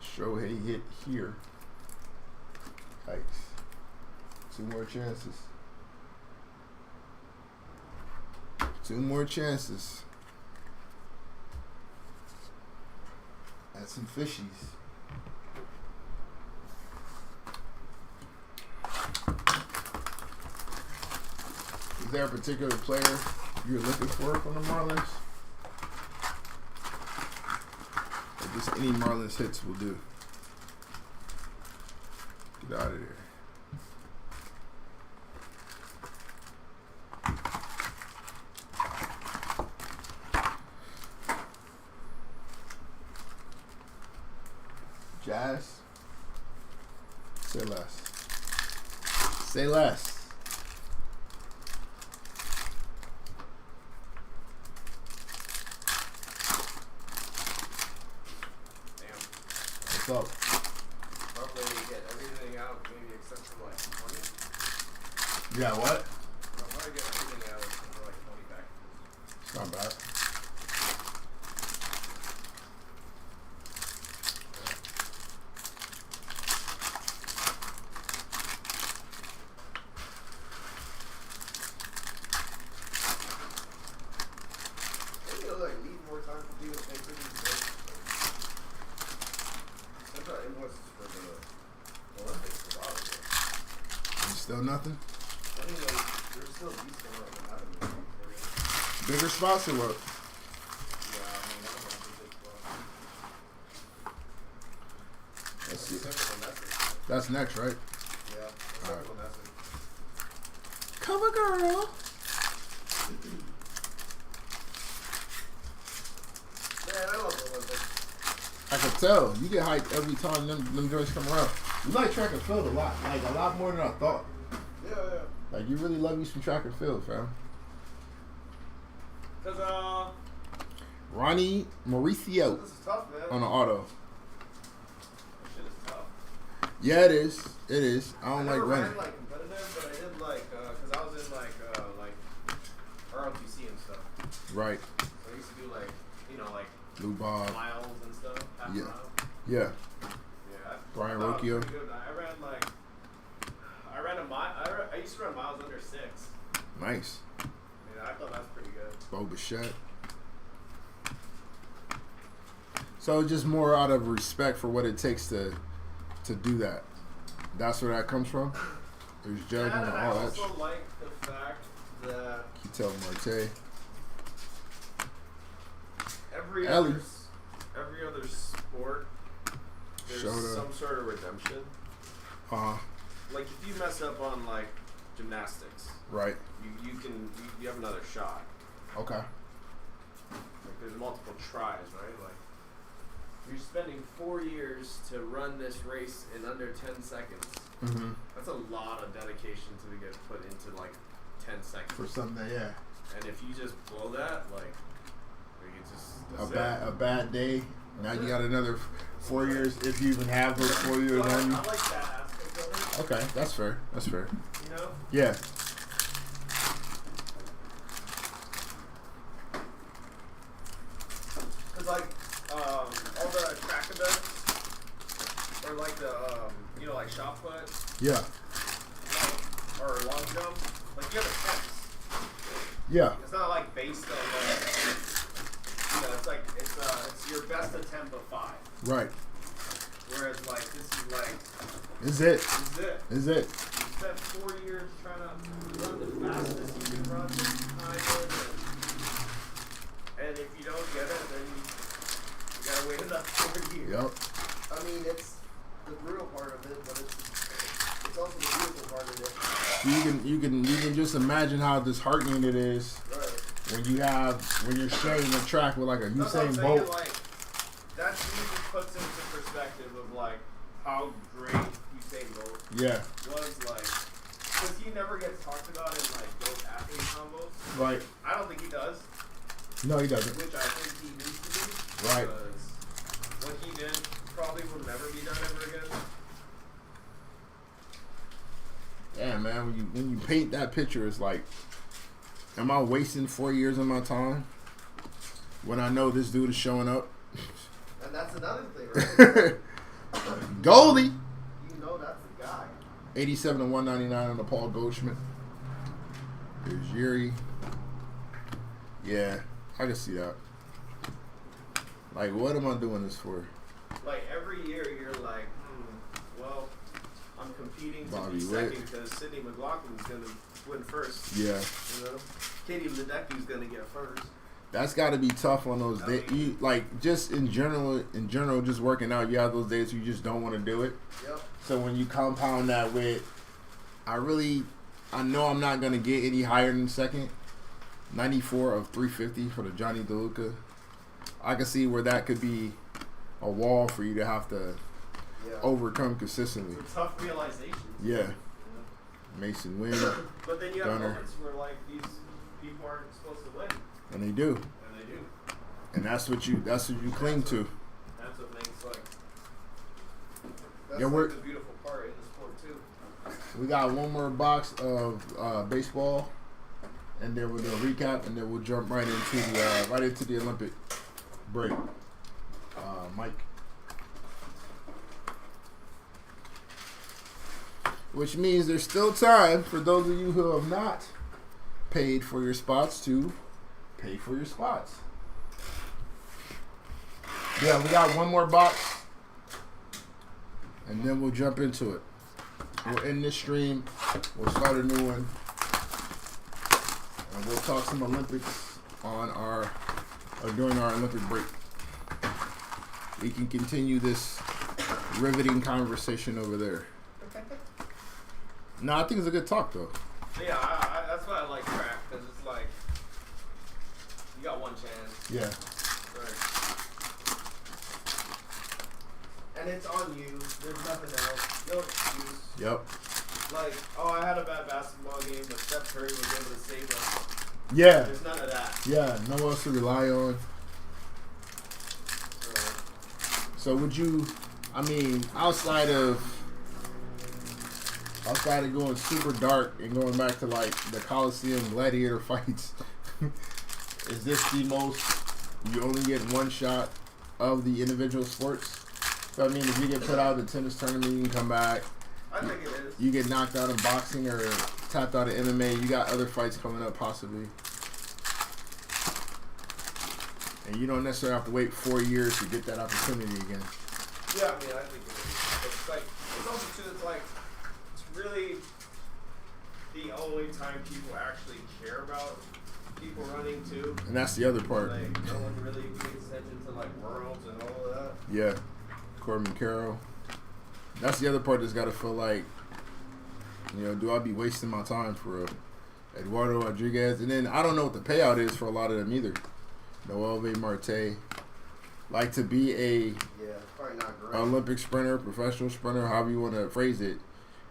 Shohei hit here. Yikes. 2 more chances. 2 more chances. Add some fishies. Is there a particular player you're looking for from the Marlins? Or just any Marlins hits will do? Get out of there. Jazz. Say less. Say less. Damn. What's up? Hopefully we get everything out, maybe except for like 20. Yeah, what? I'll probably get everything out except for like 20 packages. It's not bad. Maybe it'll like leave more time for people to pay for these things. Sent out invoices for the Olympics for volleyball. Still nothing? I mean, like, there's still decent amount of items. Bigger spots or what? Yeah, I mean, I don't know if it's Let's see. Central message. That's next, right? Yeah, central message. Cover girl. Man, I love the Olympics. I can tell. You get hyped every time them joints come around. You like track and field a lot. Like a lot more than I thought. Yeah, yeah. Like you really love you some track and field, fam. Cause Ronnie Mauricio This is tough, man. on the auto. that shit is tough. Yeah, it is. It is. I don't like never running. ran like competitive, but I did like, cause I was in like ROTC and stuff. Right. So I used to do like, you know, like Blue Bob. Miles and stuff. Half Yeah. mile. Yeah. Yeah. Brian I thought it Rocchio. was pretty good. I ran a mile. I used to run miles under 6. Nice. Yeah, I thought that was pretty good. Bo Bichette. So just more out of respect for what it takes to do that. That's where that comes from. There's judging And and I all that. also like the fact that Ketel Marte. every Ellie. other sport, there's Shota. some sort of redemption. Like if you mess up on like gymnastics, Right. you have another shot. Okay. Like there's multiple tries, right? Like You're spending 4 years to run this race in under 10 seconds. Mm-hmm. That's a lot of dedication to get put into like 10 seconds. For something that, yeah. And if you just blow that, like it's just A bad day. Now you got another 4 years if you even have those 4 years But on you. I like that aspect of Okay, that's fair. That's fair. it. You know? Yeah. Because like all the track events or like the like shot put Yeah. like, or long jump, like you have a test. Yeah. It's not like based on like it's like it's your best attempt of 5. Right. Whereas like this is like Is it? this is it. Is it? You spent 4 years trying to run the fastest you can run this time and if you don't get it then you gotta wait another 4 years. Yep. I mean, it's the brutal part of it, but it's also the beautiful part of it. You can just imagine how disheartening it is Right. when you're sharing the track with like a That's what I'm Usain saying, Bolt. like, that to me just puts into perspective of like how great Usain Bolt Yeah. was, like, because he never gets talked about in like those athlete combos. Right. I don't think he does, No, he doesn't. which I think he needs to be. Right. Because what he did probably will never be done ever again. Yeah, man. When you paint that picture, it's like, am I wasting 4 years of my time when I know this dude is showing up? And that's another thing, right? Goldie. You know that's the guy. 87 to 199 on the Paul Goldschmidt. There's Yuri. Yeah, I can see that. Like, what am I doing this for? Like every year, you're like, well, I'm competing to Bobby be Witt. second because Sidney McLaughlin's gonna win first. Yeah, You know, Katie Ledecky's gonna get first. that's got to be tough on those days. You like just in general, just working out. You have those days you just don't want to do it. Yep. So when you compound that with, I know I'm not gonna get any higher than second. 94 of 350 for the Johnny DeLuca. I can see where that could be a wall for you to have to Yeah. overcome consistently. It's a tough realization. Yeah. Mason Wynn, But then you have Gunner. moments where like these people aren't supposed to win, and they do, and they do. and that's what you cling to. That's what makes like That's Yeah, like we're- the beautiful part in the sport too. We got one more box of baseball, and then we'll do a recap, and then we'll jump right into the Olympic break. Mike. Which means there's still time for those of you who have not paid for your spots to pay for your spots. Yeah, we got one more box, and then we'll jump into it. We'll end this stream. We'll start a new one, and we'll talk some Olympics during our Olympic break. We can continue this riveting conversation over there. No, I think it's a good talk though. Yeah, that's why I like track because it's like you got one chance. Yeah. Right. And it's on you. There's nothing else. No excuse. Yep. Like, oh, I had a bad basketball game, but Steph Curry was able to save us. Yeah. There's none of that. Yeah. No one else to rely on. So would you? I mean, outside of going super dark and going back to like the Coliseum gladiator fights, is this the most you only get one shot of the individual sports? So I mean, if you get put out of the tennis tournament, you can come back. I think it is. You get knocked out in boxing or tapped out of MMA, you got other fights coming up possibly. And you don't necessarily have to wait 4 years to get that opportunity again. Yeah, I mean, I think it is. It's like, it's also too, it's like, it's really the only time people actually care about people running too. And that's the other part. Like, no one really pays attention to like worlds and all of that. Yeah. Corbin Carroll. That's the other part that's got to feel like, do I be wasting my time for Eduardo Rodriguez? And then I don't know what the payout is for a lot of them either. Noelve Marte. Like to be a Yeah, probably not great. Olympic sprinter, professional sprinter, however you want to phrase it.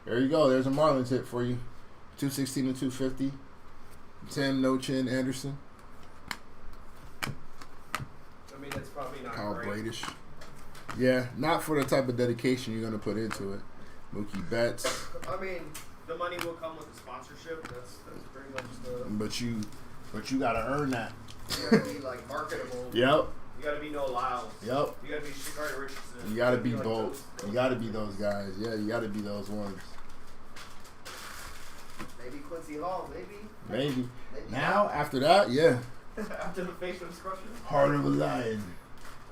There you go. There's a Marlin tip for you. 216 and 250. Tim No Chin Anderson. I mean, it's probably not Kyle great. Bradish. Yeah, not for the type of dedication you're going to put into it. Mookie Betts. I mean, the money will come with the sponsorship. That's pretty much the. But you got to earn that. You gotta be like marketable. Yep. You gotta be Noah Lyles. Yep. You gotta be Shikari Richardson. You got to be like both. You got to be those guys. Yeah, you got to be those ones. Maybe Quincy Hall. Maybe. Maybe. Maybe Now, after that, yeah. After the facial discussion. Heart of a lion.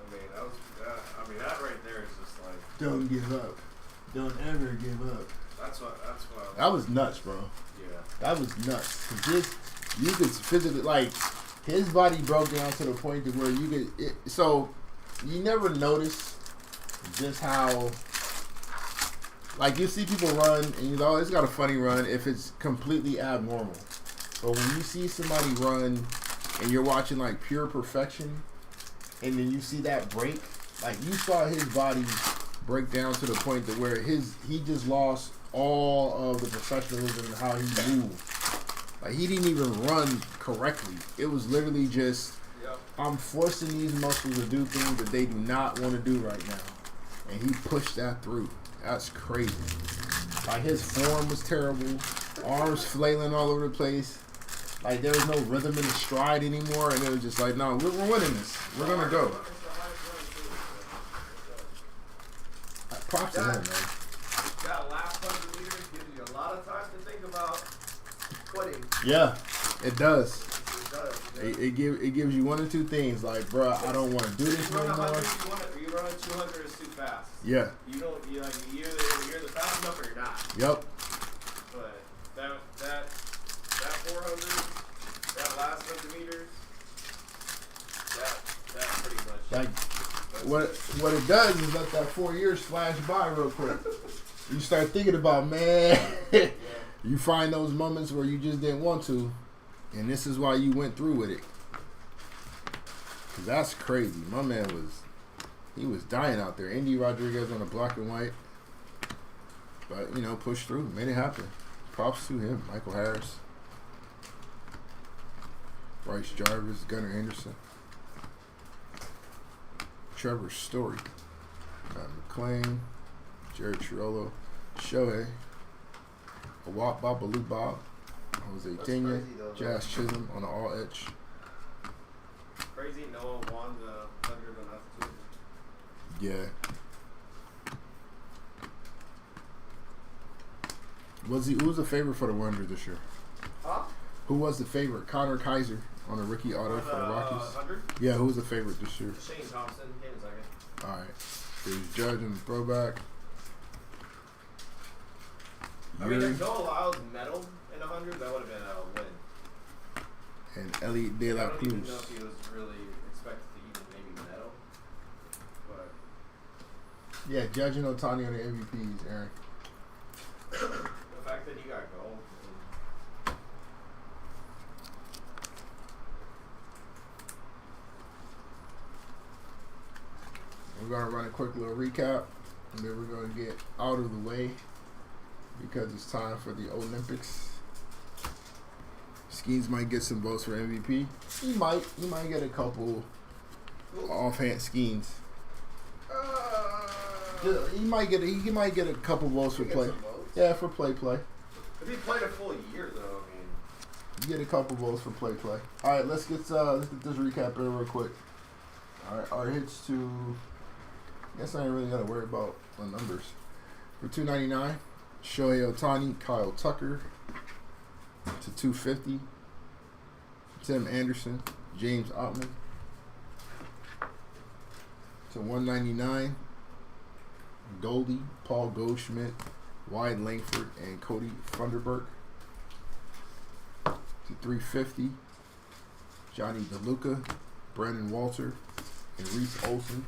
I mean, that right there is just like. Don't give up. Don't ever give up. That's what. That was nuts, bro. Yeah. That was nuts. 'Cause this, you could physically, like, his body broke down to the point to where you could. So, you never notice just how. Like, you see people run, and you know, it's got a funny run if it's completely abnormal. But when you see somebody run, and you're watching, like, pure perfection, and then you see that break, like, you saw his body break down to the point to where he just lost all of the professionalism in how he moved. Like, he didn't even run correctly. It was literally just, Yep. I'm forcing these muscles to do things that they do not want to do right now. And he pushed that through. That's crazy. Like, his form was terrible. Arms flailing all over the place. Like, there was no rhythm in the stride anymore. And it was just like, no, we're winning this. We're going to go. Props to him, man. That last 100 meters gives you a lot of time to think about. quitting. Yeah, it does. It does. It gives you one or two things. Like, bruh, I don't want to do this You no run more. 100, you run 200 is too fast. Yeah. You don't. You're either fast enough or you're not. Yep. But that 400, that last 100 meters, that pretty much. Like, what it does is let that 4 years flash by real quick. You start thinking about, man, you find those moments where you just didn't want to, and this is why you went through with it. 'Cause that's crazy. My man he was dying out there. Andy Rodriguez on the black and white. But, you know, pushed through, made it happen. Props to him. Michael Harris. Bryce Jarvis, Gunnar Henderson. Trevor Story. McClain. Jared Triolo. Shohei. Awap Babalu Bob. Jose That's Tena. crazy though, Jazz Chisholm on the all edge. Crazy. Noah won the 100 on altitude. Yeah. Who was the favorite for the 100 this year? Huh? Who was the favorite? Connor Kaiser on a rookie auto for the Rockies. 100. Yeah, who was the favorite this year? Shane Thompson. Give me a second. All right. There's Judge and the throwback. I mean, Yuri if Noah Lyles medaled in 100, that would have been a win. and Elliot De I La don't even know Cruz. if he was really expected to even maybe medal. But Yeah, Judge and Otani are the MVPs, Aaron. the fact that he got gold. We're going to run a quick little recap, and then we're going to get out of the way because it's time for the Olympics. Skeens might get some votes for MVP. He might get a couple offhand Skeens. He might get a couple votes for play. Yeah, for play. If he played a full year, though, I mean, You get a couple votes for play. All right, let's get this recap in real quick. All right, our hits to. I guess I ain't really got to worry about my numbers. For $2.99, Shohei Ohtani, Kyle Tucker. To $2.50, Tim Anderson, James Outman. To $1.99, Goldie, Paul Goldschmidt, Wyatt Langford, and Cody Funderburk. To $3.50, Johnny DeLuca, Brandon Walter, and Reese Olson.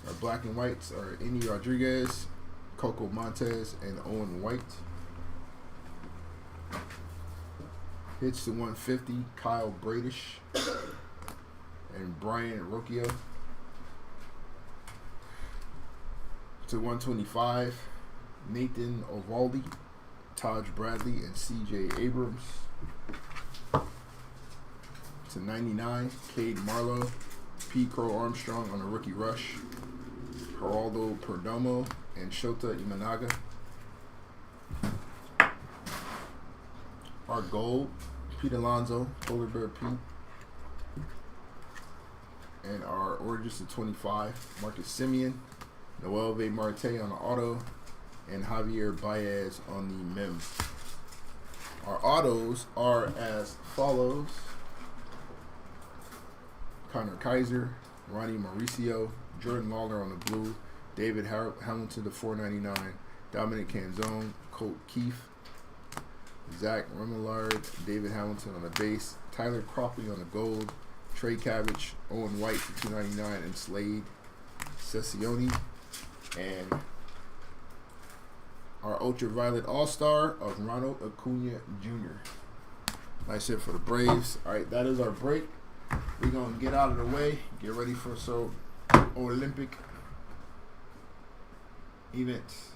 Our black and whites are Andy Rodriguez, Coco Montez, and Owen White. Hits to $150, Kyle Bradish, and Brian Rocchio. To 125, Nathan Ovaldi, Taj Bradley, and C.J. Abrams. To 99, Cade Marlowe, P. Crow Armstrong on a rookie rush, Geraldo Perdomo, and Shota Imanaga. Our gold, Pete Alonso, Polar Bear Pete. And our oranges to 25, Marcus Simeon, Noel V. Marte on the auto, and Javier Baez on the mem. Our autos are as follows: Connor Kaiser, Ronnie Mauricio, Jordan Lawler on the blue, David Hamilton to 499, Dominic Canzone, Colt Keefe, Zach Remillard, David Hamilton on the base, Tyler Crockley on the gold, Trey Cabbage, Owen White to 299, and Slade Sessioni. And our ultraviolet all-star of Ronald Acuna Jr. Nice hit for the Braves. All right, that is our break. We're going to get out of the way, get ready for some Olympic events.